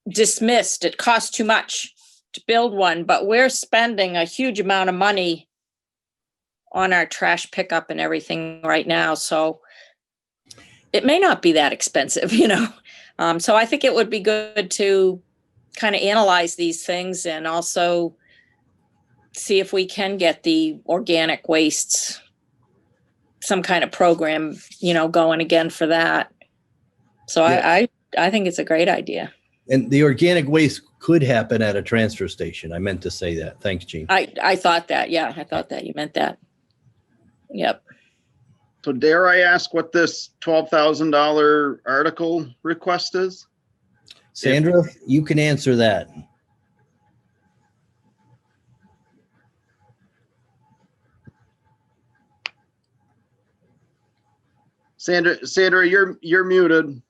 dismissed. It cost too much to build one, but we're spending a huge amount of money on our trash pickup and everything right now. So it may not be that expensive, So I think it would be good to kind of analyze these things and also see if we can get the organic wastes, some kind of program, going again for that. So yeah. I think it's a great idea. And the organic waste could happen at a transfer station. I meant to say that. Thanks, Gene. I thought that. Yeah, I thought that you meant that. Yep. So dare I ask what this $12,000 article request is? Sandra, you can answer that. Sandra, you're muted.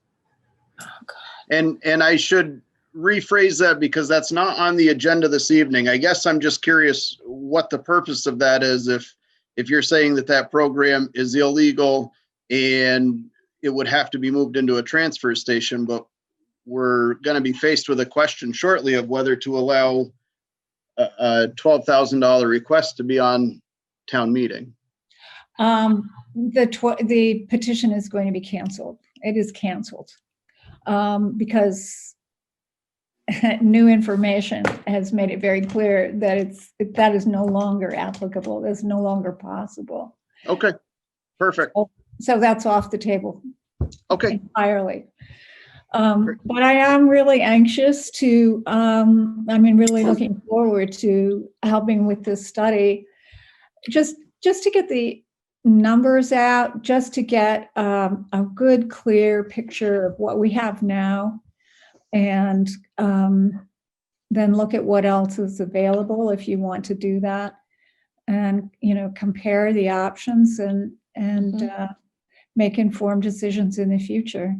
Oh, God. And I should rephrase that because that's not on the agenda this evening. I guess I'm just curious what the purpose of that is. If you're saying that program is illegal and it would have to be moved into a transfer station, but we're going to be faced with a question shortly of whether to allow a $12,000 request to be on town meeting. The petition is going to be canceled. It is canceled because new information has made it very clear that that is no longer applicable. That's no longer possible. Okay, perfect. So that's off the table. Okay. Entirely. But I am really anxious to, really looking forward to helping with this study, just to get the numbers out, just to get a good, clear picture of what we have now, and then look at what else is available if you want to do that, and compare the options and make informed decisions in the future.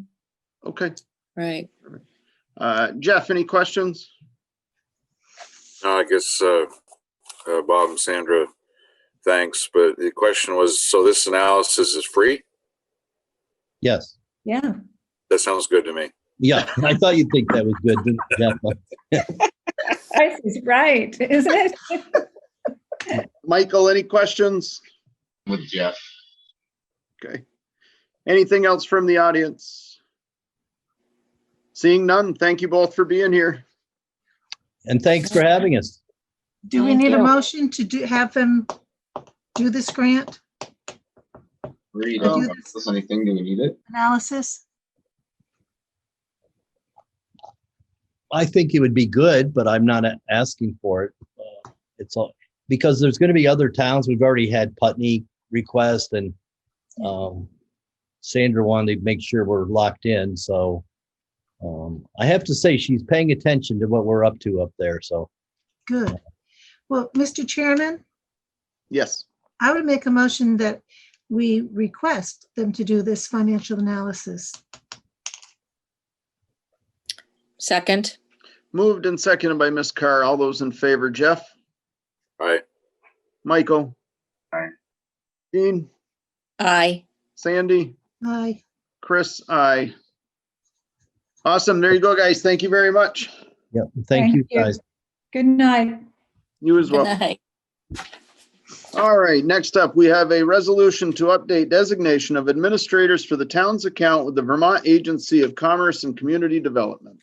Okay. Right. Jeff, any questions? No, I guess Bob and Sandra, thanks. But the question was, so this analysis is free? Yes. Yeah. That sounds good to me. Yeah, I thought you'd think that was good, didn't you? Price is right, isn't it? Michael, any questions? With Jeff. Okay. Anything else from the audience? Seeing none, thank you both for being here. And thanks for having us. Do we need a motion to have them do this grant Read do this anything, do we need it? analysis? I think it would be good, but I'm not asking for it. It's all because there's going to be other towns. We've already had Putney request, and Sandra wanted to make sure we're locked in. So I have to say she's paying attention to what we're up to up there. So Good. Well, Mr. Chairman, Yes. I would make a motion that we request them to do this financial analysis. Second. Moved and seconded by Ms. Carr. All those in favor, Jeff? Aye. Michael? Aye. Jean, Aye. Sandy, Aye. Chris, aye. Awesome. There you go, guys. Thank you very much. Yep. Thank you, guys. Good night. You as well. Good night. All right, next up, we have a resolution to update designation of administrators for the town's account with the Vermont Agency of Commerce and Community Development.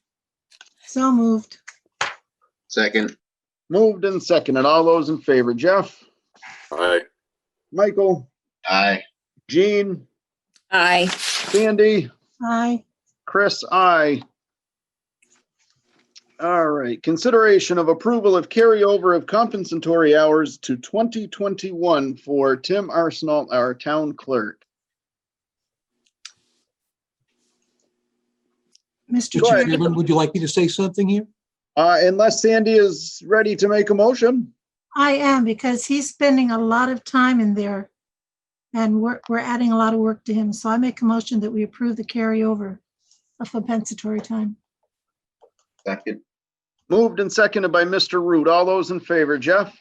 So moved. Second. Moved and seconded. All those in favor, Jeff, Aye. Michael, Aye. Jean, Aye. Sandy, Aye. Chris, aye. All right, consideration of approval of carryover of compensatory hours to 2021 for Tim Arsenault, our town clerk. Mr. Go ahead. Chair, Would you like me to say something here? Unless Sandy is ready to make a motion. I am, because he's spending a lot of time in there and we're adding a lot of work to him. So I make a motion that we approve the carryover of compensatory time. Second. Moved and seconded by Mr. Root. All those in favor, Jeff,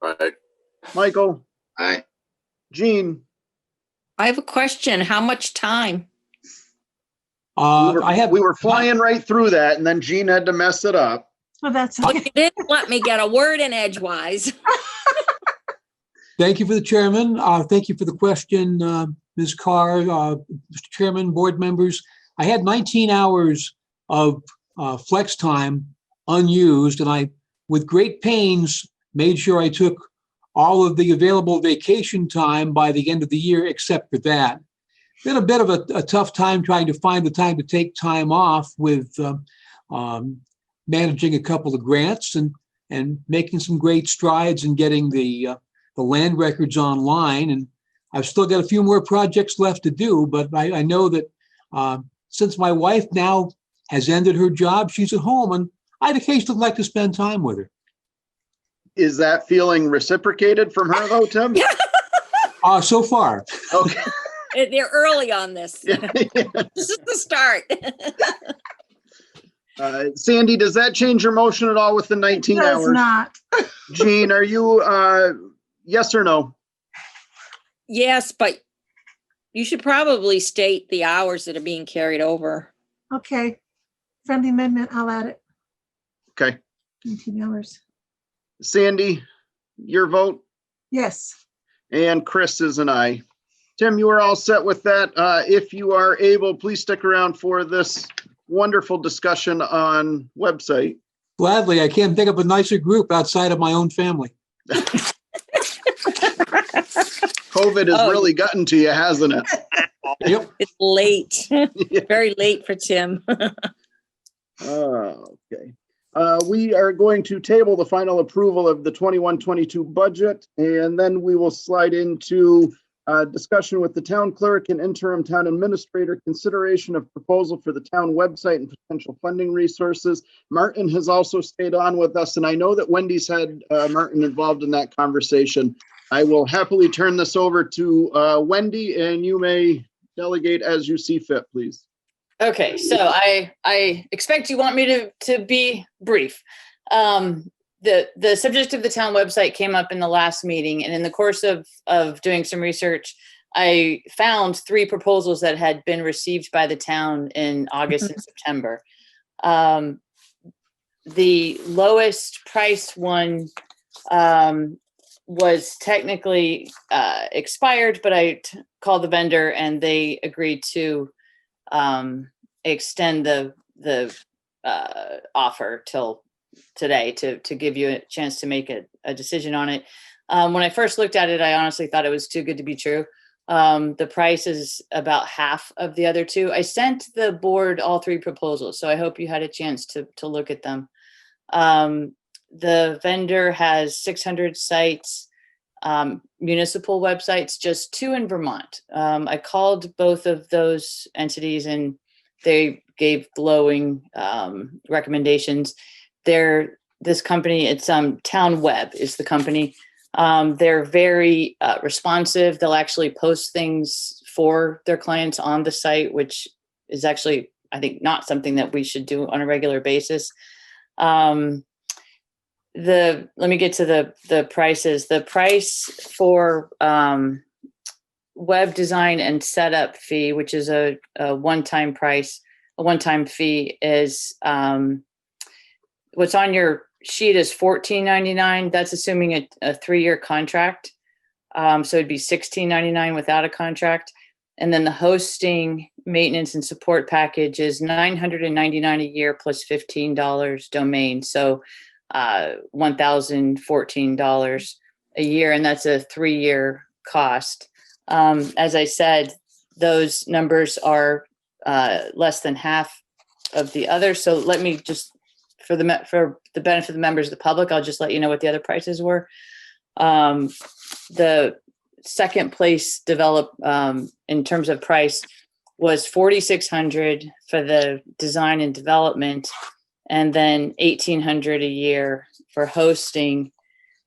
Aye. Michael, Aye. Jean. I have a question. How much time? We were flying right through that, and then Jean had to mess it up. Oh, that's Oh, okay. you didn't let me get a word in edgewise. Thank you for the chairman. Thank you for the question, Ms. Carr, Mr. Chairman, board members. I had 19 hours of flex time unused, and I, with great pains, made sure I took all of the available vacation time by the end of the year, except for that. Been a bit of a tough time trying to find the time to take time off with managing a couple of grants and making some great strides in getting the land records online. And I've still got a few more projects left to do, but I know that since my wife now has ended her job, she's at home, and I'd occasionally like to spend time with her. Is that feeling reciprocated from her though, Tim? So far. Okay. They're early on this. This is the start. Sandy, does that change your motion at all with the 19 hours? It does not. Jean, are you yes or no? Yes, but you should probably state the hours that are being carried over. Okay. Friendly amendment, I'll add it. Okay. 19 hours. Sandy, your vote? Yes. And Chris is an aye. Tim, you are all set with that. If you are able, please stick around for this wonderful discussion on website. Gladly, I can't think of a nicer group outside of my own family. COVID has really gotten to you, hasn't it? Yep. It's late. Very late for Tim. Okay. We are going to table the final approval of the 21-22 budget, and then we will slide into discussion with the town clerk and interim town administrator, consideration of proposal for the town website and potential funding resources. Martin has also stayed on with us, and I know that Wendy's had Martin involved in that conversation. I will happily turn this over to Wendy, and you may delegate as you see fit, please. Okay, so I expect you want me to be brief. The subject of the town website came up in the last meeting, and in the course of doing some research, I found 3 proposals that had been received by the town in August and September. The lowest priced one was technically expired, but I called the vendor and they agreed to extend the offer till today to give you a chance to make a decision on it. When I first looked at it, I honestly thought it was too good to be true. The price is about half of the other 2. I sent the board all 3 proposals, so I hope you had a chance to look at them. The vendor has 600 sites, municipal websites, just 2 in Vermont. I called both of those entities and they gave glowing recommendations. This company, it's Town Web is the company. They're very responsive. They'll actually post things for their clients on the site, which is actually, I think, not something that we should do on a regular basis. Let me get to the prices. The price for web design and setup fee, which is a one-time price, a one-time fee is, what's on your sheet is $14.99. That's assuming a 3-year contract. So it'd be $16.99 without a contract. And then the hosting, maintenance, and support package is $999 a year plus $15 domain. So $1,014 a year, and that's a 3-year cost. As I said, those numbers are less than half of the other. So let me just, for the benefit of the members of the public, I'll just let you know what the other prices were. The second place in terms of price was $4,600 for the design and development, and then $1,800 a year for hosting.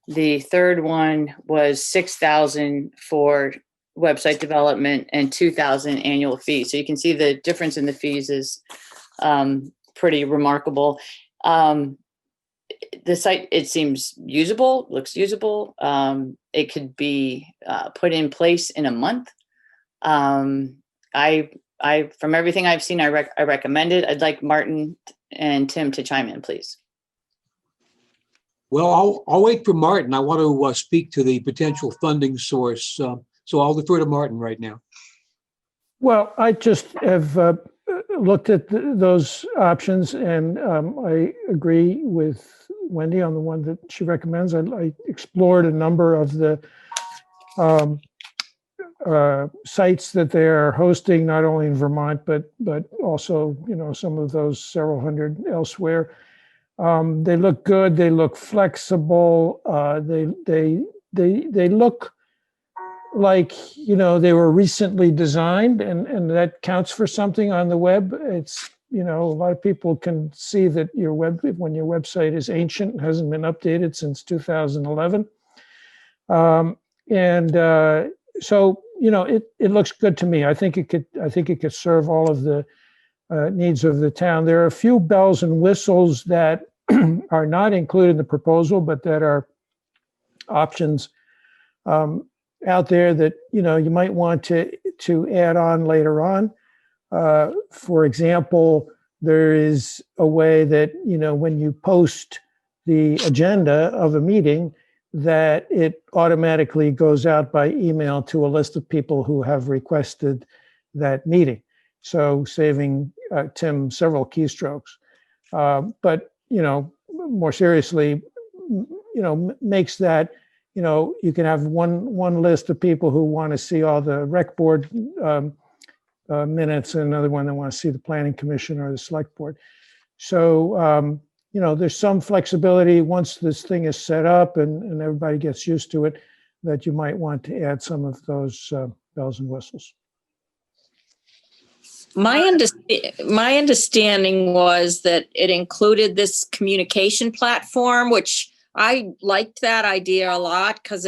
The third one was $6,000 for website development and $2,000 annual fee. So you can see the difference in the fees is pretty remarkable. The site, it seems usable, looks usable. It could be put in place in a month. From everything I've seen, I recommend it. I'd like Martin and Tim to chime in, please. Well, I'll wait for Martin. I want to speak to the potential funding source. So I'll defer to Martin right now. Well, I just have looked at those options, and I agree with Wendy on the one that she recommends. I explored a number of the sites that they are hosting, not only in Vermont, but also, some of those several hundred elsewhere. They look good. They look flexible. They look like, they were recently designed, and that counts for something on the web. It's, a lot of people can see that when your website is ancient and hasn't been updated since 2011. So, it looks good to me. I think it could serve all of the needs of the town. There are a few bells and whistles that are not included in the proposal, but that are options out there that, you might want to add on later on. For example, there is a way that, when you post the agenda of a meeting, that it automatically goes out by email to a list of people who have requested that meeting. So saving Tim several keystrokes. But, more seriously, makes that, you can have one list of people who want to see all the rec board minutes, and another one that want to see the planning commission or the select board. So, there's some flexibility once this thing is set up and everybody gets used to it, that you might want to add some of those bells and whistles. My understanding was that it included this communication platform, which I liked that idea a lot, because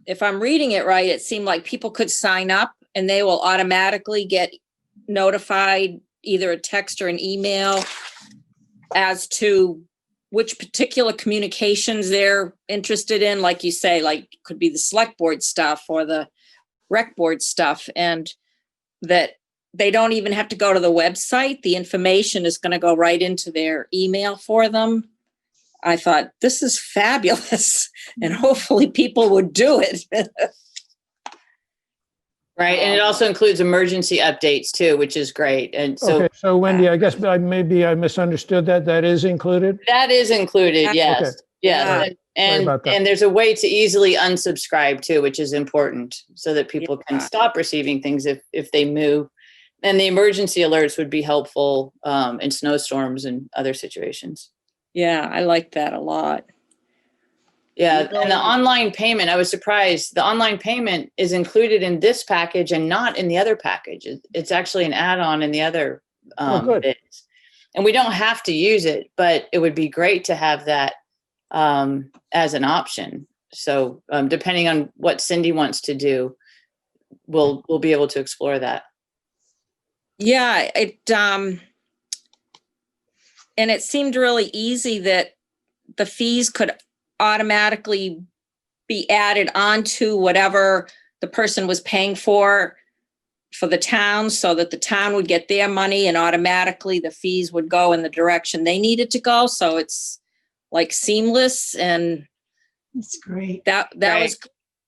if I'm reading it right, it seemed like people could sign up and they will automatically get notified, either a text or an email, as to which particular communications they're interested in. Like you say, like could be the select board stuff or the rec board stuff, and that they don't even have to go to the website. The information is going to go right into their email for them. I thought, this is fabulous, and hopefully people would do it. Right, and it also includes emergency updates too, which is great. And so, okay, so Wendy, I guess maybe I misunderstood that. That is included? That is included, yes. Okay. Yes, and there's a way to easily unsubscribe too, which is important, so that people can stop receiving things if they move. And the emergency alerts would be helpful in snowstorms and other situations. Yeah, I like that a lot. Yeah, and the online payment, I was surprised. The online payment is included in this package and not in the other package. It's actually an add-on in the other bids. And we don't have to use it, but it would be great to have that as an option. So depending on what Cindy wants to do, we'll be able to explore that. Yeah, and it seemed really easy that the fees could automatically be added onto whatever the person was paying for the town, so that the town would get their money and automatically the fees would go in the direction they needed to go. So it's like seamless, and That's great. that was,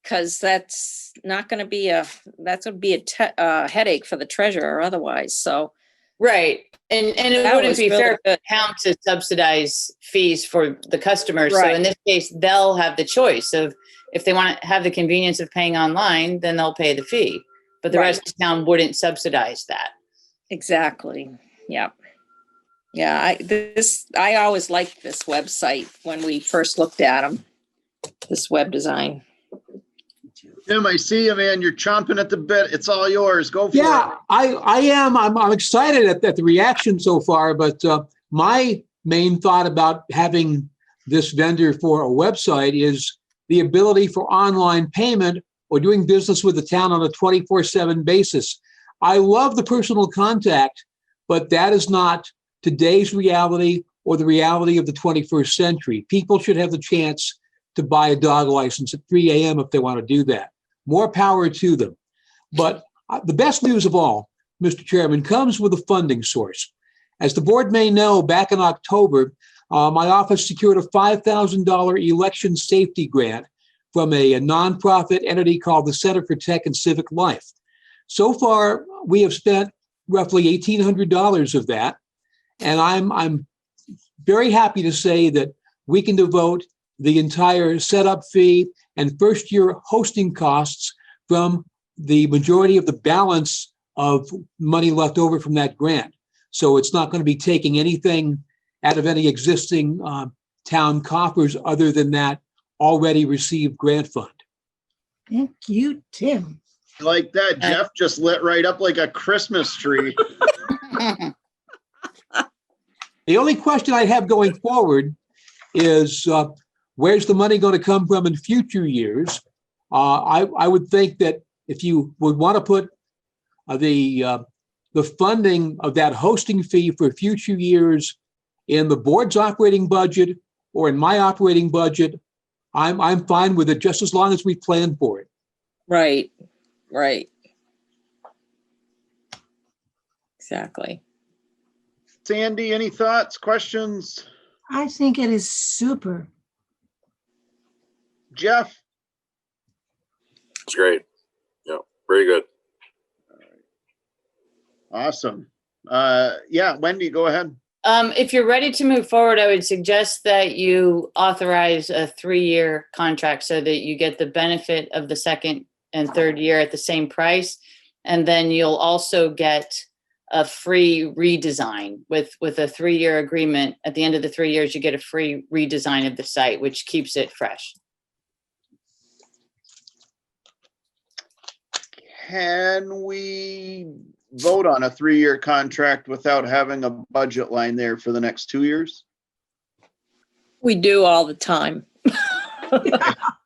because that's not going to be a headache for the treasurer otherwise. So Right. And it That wouldn't was be really fair for the town to subsidize fees for the customers. So Right. in this case, they'll have the choice of, if they want to have the convenience of paying online, then they'll pay the fee. But the Right. rest of town wouldn't subsidize that. exactly. Yeah. Yeah. I always liked this website when we first looked at them, this web design. Tim, I see you, man. You're chomping at the bit. It's all yours. Go for it. Yeah, I am. I'm excited at the reaction so far, but my main thought about having this vendor for a website is the ability for online payment or doing business with the town on a 24/7 basis. I love the personal contact, but that is not today's reality or the reality of the 21st century. People should have the chance to buy a dog license at 3 a.m. if they want to do that. More power to them. But the best news of all, Mr. Chairman, comes with a funding source. As the board may know, back in October, my office secured a $5,000 election safety grant from a nonprofit entity called the Center for Tech and Civic Life. So far, we have spent roughly $1,800 of that. And I'm very happy to say that we can devote the entire setup fee and first year hosting costs from the majority of the balance of money left over from that grant. So it's not going to be taking anything out of any existing town coffers other than that already received grant fund. Thank you, Tim. Like that, Jeff just lit right up like a Christmas tree. The only question I have going forward is where's the money going to come from in future years? I would think that if you would want to put the funding of that hosting fee for future years in the board's operating budget or in my operating budget, I'm fine with it just as long as we plan for it. Right. Right. Exactly. Sandy, any thoughts, questions? I think it is super. Jeff? It's great. Yeah, very good. Awesome. Yeah, Wendy, go ahead. If you're ready to move forward, I would suggest that you authorize a 3-year contract so that you get the benefit of the second and third year at the same price. And then you'll also get a free redesign with a 3-year agreement. At the end of the 3 years, you get a free redesign of the site, which keeps it fresh. Can we vote on a 3-year contract without having a budget line there for the next 2 years? We do all the time.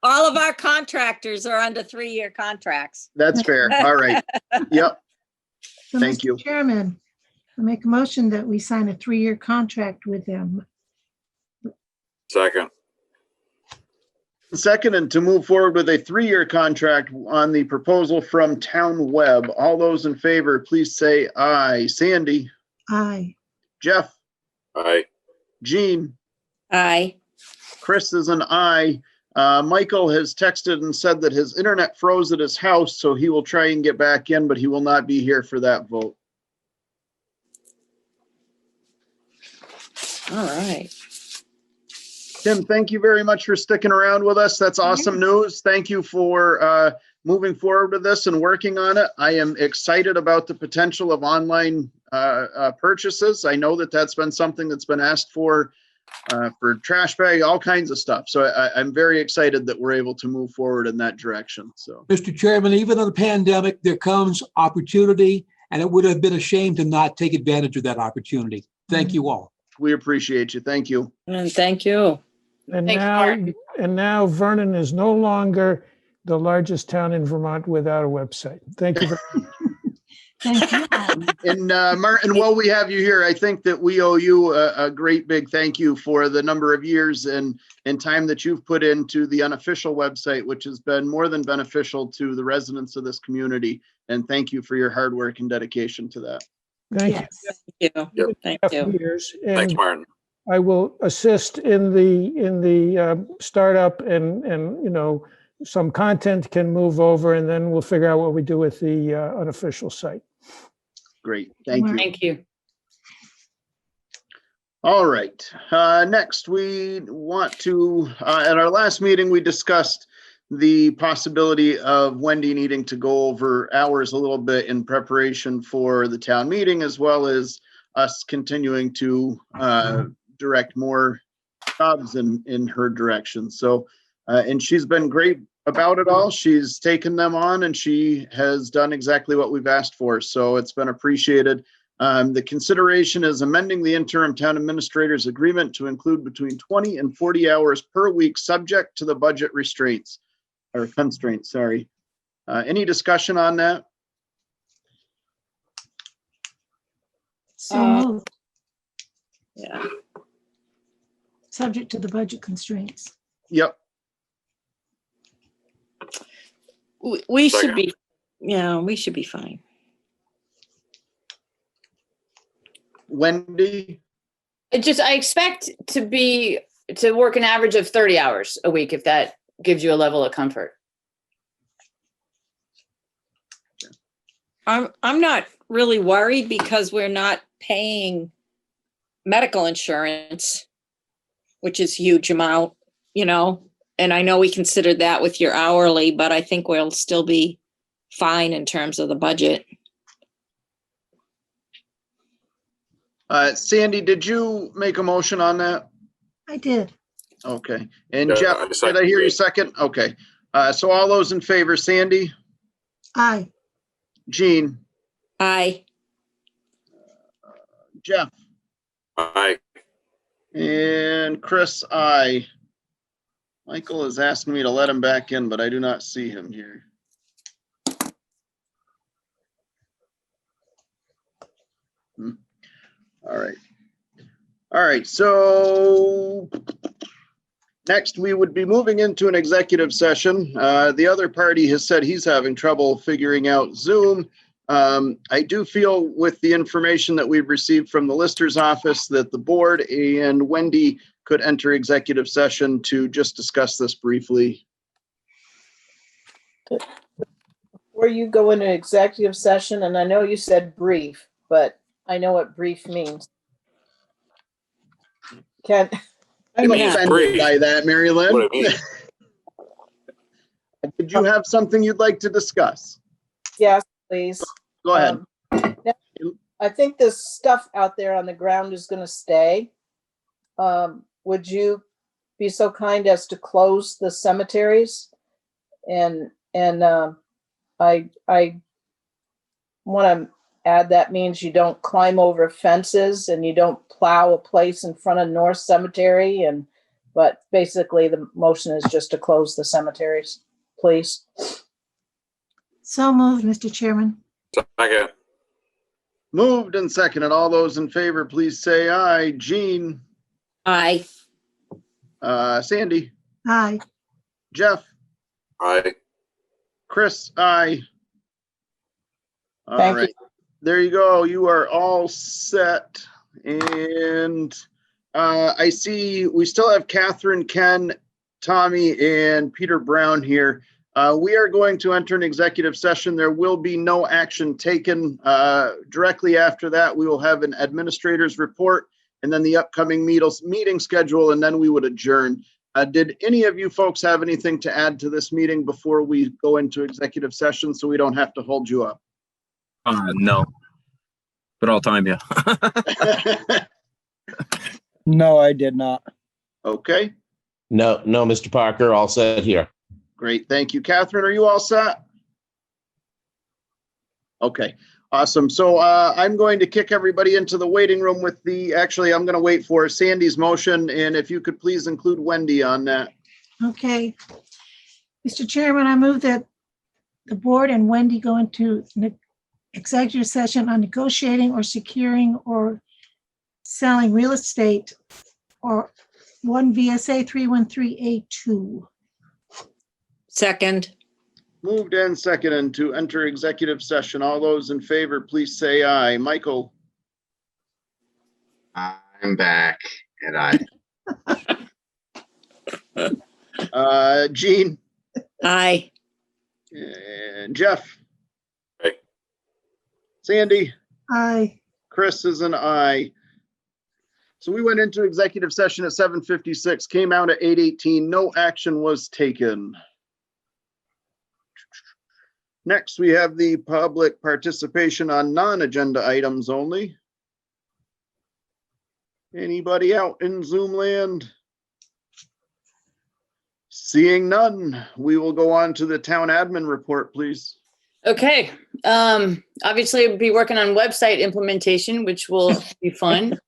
All of our contractors are under 3-year contracts. That's fair. All right. Yep. So, Thank Mr. you. Chairman, I make a motion that we sign a 3-year contract with them. Second. Second, and to move forward with a 3-year contract on the proposal from Town Web. All those in favor, please say aye. Sandy? Aye. Jeff? Aye. Jean? Aye. Chris is an aye. Michael has texted and said that his internet froze at his house, so he will try and get back in, but he will not be here for that vote. All right. Tim, thank you very much for sticking around with us. That's awesome news. Thank you for moving forward with this and working on it. I am excited about the potential of online purchases. I know that that's been something that's been asked for trash bag, all kinds of stuff. So I'm very excited that we're able to move forward in that direction. So, Mr. Chairman, even in the pandemic, there comes opportunity, and it would have been a shame to not take advantage of that opportunity. Thank you all. we appreciate you. Thank you. And thank you. And Thanks, now, Mark. and now Vernon is no longer the largest town in Vermont without a website. Thank you. Thank you. And Martin, while we have you here, I think that we owe you a great big thank you for the number of years and time that you've put into the unofficial website, which has been more than beneficial to the residents of this community. And thank you for your hard work and dedication to that. Thank Yes. Thank you. Yep. Thank you. you. Years, Thanks, and Martin. I will assist in the startup, and you know, some content can move over, and then we'll figure out what we do with the unofficial site. Great. Thank you. Thank you. All right. Next, we want to, at our last meeting, we discussed the possibility of Wendy needing to go over hours a little bit in preparation for the town meeting, as well as us continuing to direct more jobs in her direction. So, and she's been great about it all. She's taken them on and she has done exactly what we've asked for. So it's been appreciated. The consideration is amending the Interim Town Administrator's Agreement to include between 20 and 40 hours per week, subject to the budget restraints or constraints, sorry. Any discussion on that? So moved, Yeah. subject to the budget constraints. Yep. We should be, yeah, we should be fine. Wendy? I expect to work an average of 30 hours a week, if that gives you a level of comfort. I'm not really worried because we're not paying medical insurance, which is a huge amount, you know, and I know we considered that with your hourly, but I think we'll still be fine in terms of the budget. Sandy, did you make a motion on that? I did. Okay. And Yeah, Jeff, did I hear you second? Okay. So all those in favor, Sandy, Aye. Jean, Aye. Jeff, Aye. and Chris, aye. Michael is asking me to let him back in, but I do not see him here. All right. All right, so next we would be moving into an executive session. The other party has said he's having trouble figuring out Zoom. I do feel with the information that we've received from the Lister's office that the board and Wendy could enter executive session to just discuss this briefly. Before you go into executive session, and I know you said brief, but I know what brief means. I'm offended by that, Mary Lynn. What do you mean? Did you have something you'd like to discuss? Yes, please. Go ahead. I think this stuff out there on the ground is going to stay. Would you be so kind as to close the cemeteries? And I want to add that means you don't climb over fences and you don't plow a place in front of North Cemetery. But basically the motion is just to close the cemeteries, please. So moved, Mr. Chairman. Second. Moved and seconded. All those in favor, please say aye. Jean, Aye. Sandy, Aye. Jeff, Aye. Chris, aye. All Thank you. right. There you go. You are all set. And I see we still have Catherine, Ken, Tommy, and Peter Brown here. We are going to enter an executive session. There will be no action taken. Directly after that, we will have an administrator's report and then the upcoming meeting schedule, and then we would adjourn. Did any of you folks have anything to add to this meeting before we go into executive session so we don't have to hold you up? No. But I'll time you. No, I did not. Okay, No, Mr. Parker, all set here. great. Thank you. Catherine, are you all set? Okay, awesome. So I'm going to kick everybody into the waiting room with actually, I'm going to wait for Sandy's motion. And if you could please include Wendy on that. Okay. Mr. Chairman, I move that the board and Wendy go into executive session on negotiating or securing or selling real estate or 1 VSA 313A2. Second. Moved and seconded to enter executive session. All those in favor, please say aye. Michael, I'm back, and Gene, Aye. and Jeff, Aye. Sandy, Aye. Chris is an aye. So we went into executive session at 7:56, came out at 8:18. No action was taken. Next, we have the public participation on non-agenda items only. Anybody out in Zoom land? Seeing none, we will go on to the town admin report, please. Okay, obviously we'll be working on website implementation, which will be fun.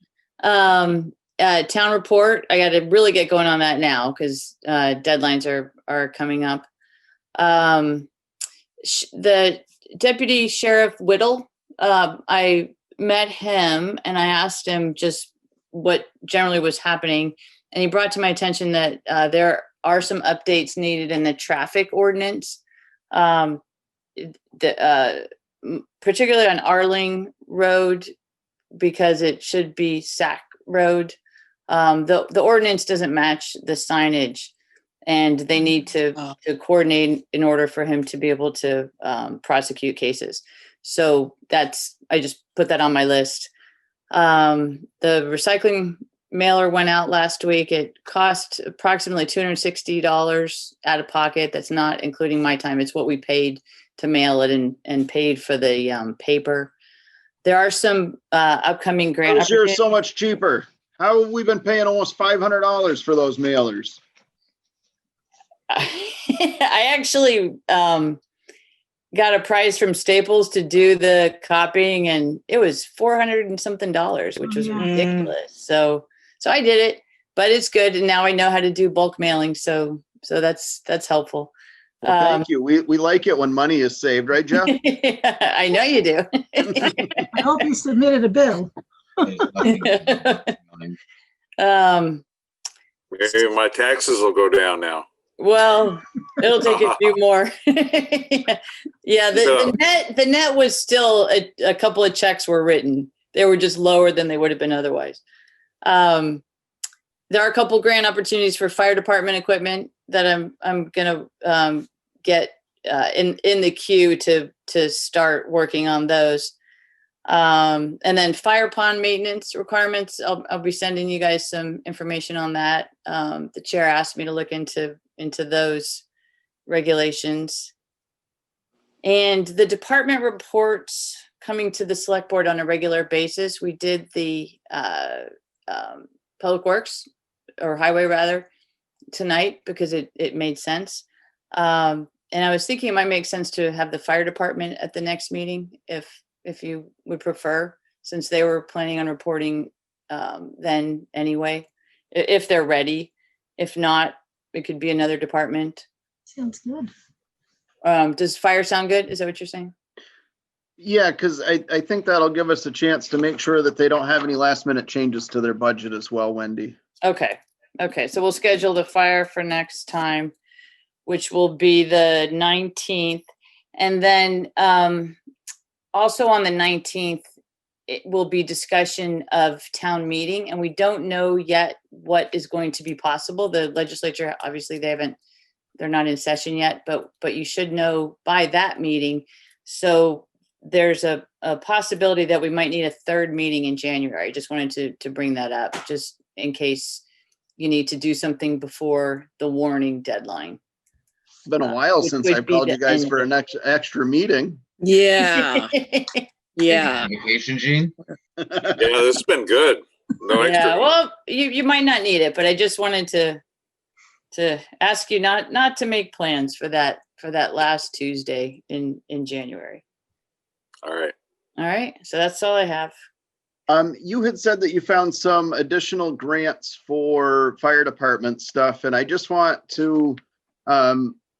Town report, I got to really get going on that now because deadlines are coming up. The Deputy Sheriff Whittle, I met him and I asked him just what generally was happening, and he brought to my attention that there are some updates needed in the traffic ordinance, particularly on Arling Road, because it should be Sac Road. The ordinance doesn't match the signage, and they need to coordinate in order for him to be able to prosecute cases. So I just put that on my list. The recycling mailer went out last week. It cost approximately $260 out of pocket. That's not including my time. It's what we paid to mail it and paid for the paper. There are some upcoming grant. How's yours so much cheaper? How have we been paying almost $500 for those mailers? I actually got a prize from Staples to do the copying, and it was $400 and something, which was ridiculous. So I did it, but it's good, and now I know how to do bulk mailing. So that's helpful. Well, thank you. We like it when money is saved, right, Jeff? I know you do. I hope you submitted a bill. Maybe my taxes will go down now. Well, it'll take a few more. Yeah, the net was still a couple of checks were written. They were just lower than they would have been otherwise. There are a couple grant opportunities for fire department equipment that I'm gonna get in the queue to start working on those. And then fire pond maintenance requirements, I'll be sending you guys some information on that. The chair asked me to look into those regulations. And the department reports coming to the select board on a regular basis. We did the public works or highway rather tonight because it made sense. And I was thinking it might make sense to have the fire department at the next meeting if you would prefer, since they were planning on reporting then anyway, if they're ready. If not, it could be another department. Sounds good. Does fire sound good? Is that what you're saying? Yeah, because I think that'll give us a chance to make sure that they don't have any last minute changes to their budget as well, Wendy. Okay. So we'll schedule the fire for next time, which will be the 19th. And then also on the 19th, it will be discussion of town meeting, and we don't know yet what is going to be possible. The legislature, obviously, they're not in session yet, but you should know by that meeting. So there's a possibility that we might need a third meeting in January. I just wanted to bring that up, just in case you need to do something before the warning deadline. It's been a while since I called you guys for an extra meeting. Yeah. Yeah. Vacation, Gene? Yeah, this has been good. No extra. Yeah, well, you might not need it, but I just wanted to ask you not to make plans for that last Tuesday in January. All right. So that's all I have. You had said that you found some additional grants for fire department stuff, and I just want to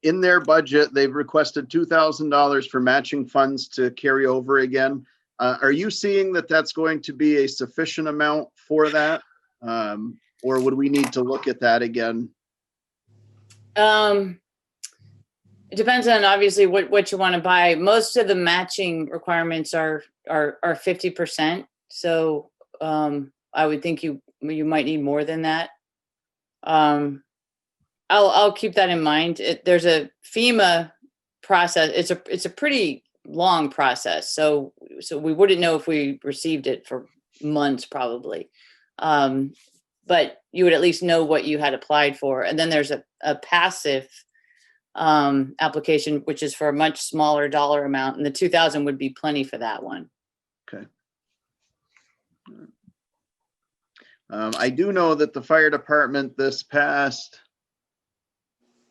in their budget, they've requested $2,000 for matching funds to carry over again. Are you seeing that that's going to be a sufficient amount for that? Or would we need to look at that again? It depends on obviously what you want to buy. Most of the matching requirements are 50%. So I would think you might need more than that. I'll keep that in mind. There's a FEMA process. It's a pretty long process. So we wouldn't know if we received it for months probably. But you would at least know what you had applied for. And then there's a passive application, which is for a much smaller dollar amount. And the 2,000 would be plenty for that one. Okay. I do know that the fire department this past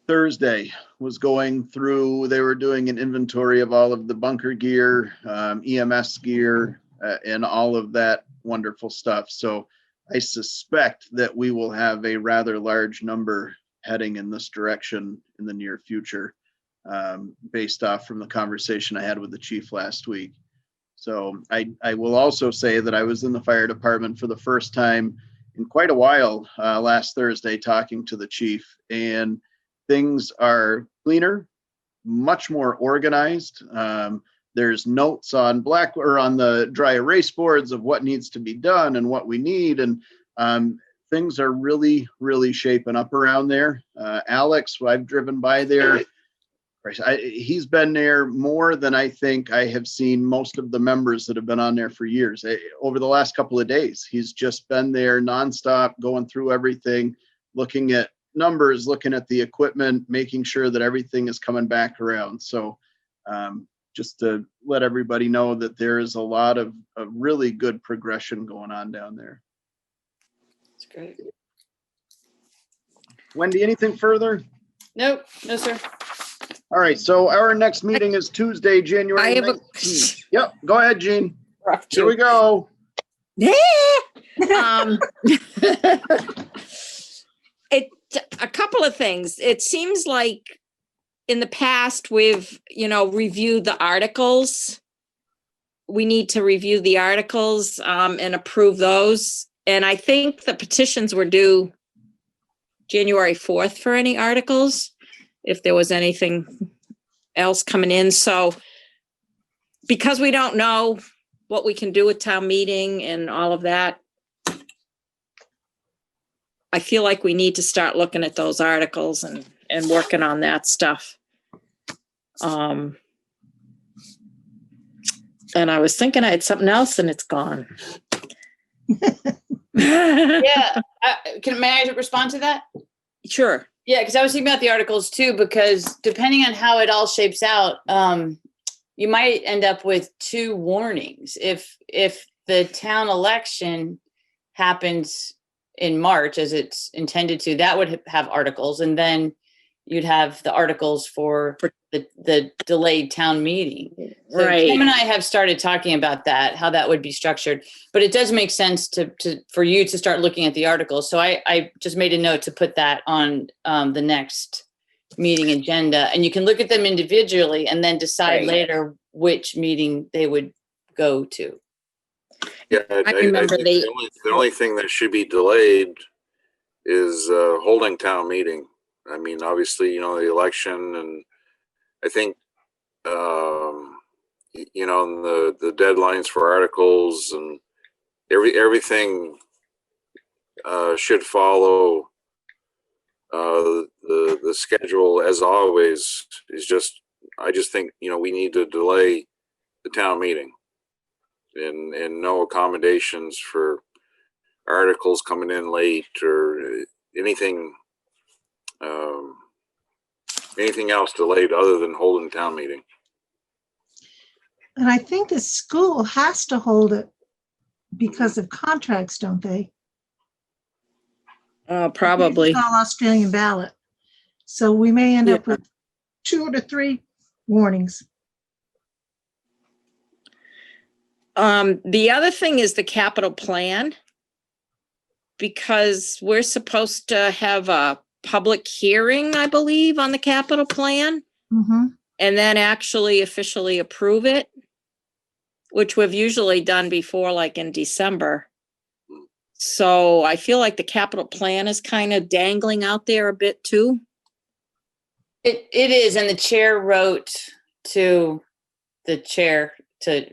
Thursday was going through, they were doing an inventory of all of the bunker gear, EMS gear, and all of that wonderful stuff. So I suspect that we will have a rather large number heading in this direction in the near future, based off from the conversation I had with the chief last week. So I will also say that I was in the fire department for the first time in quite a while last Thursday talking to the chief, and things are cleaner, much more organized. There's notes on on the dry erase boards of what needs to be done and what we need. And things are really, really shaping up around there. Alex, I've driven by there. He's been there more than I think I have seen most of the members that have been on there for years. Over the last couple of days, he's just been there nonstop, going through everything, looking at numbers, looking at the equipment, making sure that everything is coming back around. So just to let everybody know that there is a lot of really good progression going on down there. That's great. Wendy, anything further? Nope, no, sir. All right, so our next meeting is Tuesday, January 19th. Yep, go ahead, Jean. Here we go. Yeah. A couple of things. It seems like in the past we've, reviewed the articles. We need to review the articles and approve those. And I think the petitions were due January 4th for any articles, if there was anything else coming in. So because we don't know what we can do with town meeting and all of that, I feel like we need to start looking at those articles and working on that stuff. And I was thinking I had something else and it's gone. Yeah. May I respond to that? Sure. Yeah, because I was thinking about the articles too, because depending on how it all shapes out, you might end up with 2 warnings. If the town election happens in March, as it's intended to, that would have articles, and then you'd have the articles for the delayed town meeting. So Right. Tim and I have started talking about that, how that would be structured, but it does make sense for you to start looking at the articles. So I just made a note to put that on the next meeting agenda, and you can look at them individually and then decide later which meeting they would go to. Yeah, I remember think the only thing that should be delayed is holding town meeting. I mean, obviously, the election, and I think, the deadlines for articles and everything should follow the schedule as always. I just think, we need to delay the town meeting. And no accommodations for articles coming in late or anything else delayed other than holding town meeting. And I think the school has to hold it because of contracts, don't they? Probably. It's all Australian ballot. So we may end up with 2 to 3 warnings. The other thing is the capital plan, because we're supposed to have a public hearing, I believe, on the capital plan, Mhm. and then actually officially approve it, which we've usually done before, like in December. So I feel like the capital plan is kind of dangling out there a bit too. It is, and the chair wrote to the chair, to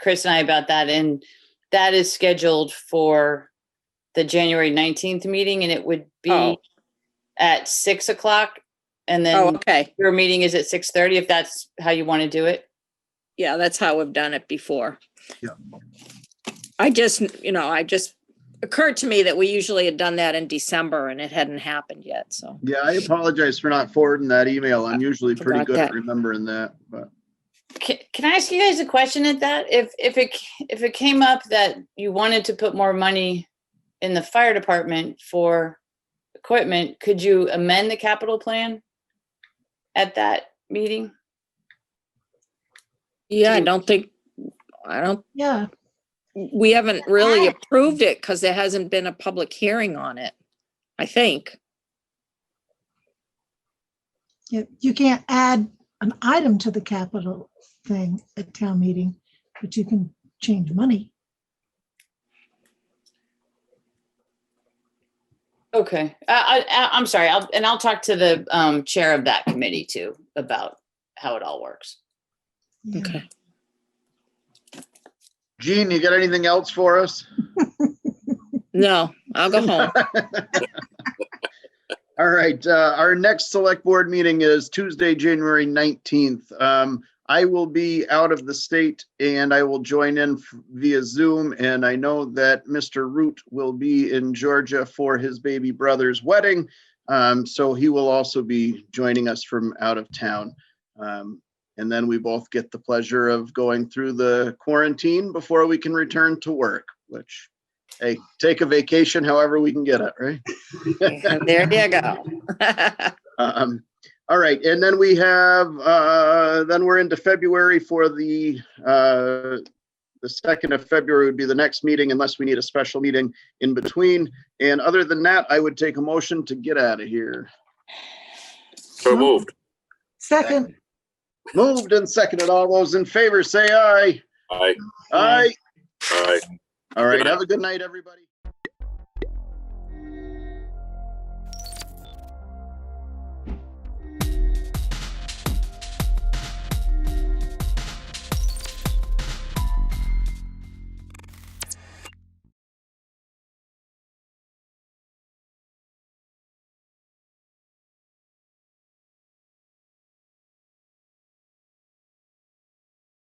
Chris and I about that, and that is scheduled for the January 19th meeting, and it would be at 6 o'clock. And then okay. Your meeting is at 6:30, if that's how you want to do it. Yeah, that's how we've done it before. Yeah. I just occurred to me that we usually had done that in December and it hadn't happened yet, so. Yeah, I apologize for not forwarding that email. I'm usually pretty Forgot good at that. remembering that, but. Can I ask you guys a question at that? If it came up that you wanted to put more money in the fire department for equipment, could you amend the capital plan at that meeting? Yeah, Yeah. we haven't really approved it because there hasn't been a public hearing on it, I think. You can't add an item to the capital thing at town meeting, but you can change money. Okay, I'm sorry. I'll talk to the chair of that committee too about how it all works. Okay. Gene, you got anything else for us? No, I'll go home. All right, our next select board meeting is Tuesday, January 19th. I will be out of the state and I will join in via Zoom. And I know that Mr. Root will be in Georgia for his baby brother's wedding. So he will also be joining us from out of town. And then we both get the pleasure of going through the quarantine before we can return to work, which, hey, take a vacation however we can get it, right? There you go. All right, and then we have, then we're into February for the 2nd of February would be the next meeting unless we need a special meeting in between. And other than that, I would take a motion to get out of here. So moved. Second. Moved and seconded. All those in favor say aye. Aye. Aye. Aye. All right, have a good night, everybody.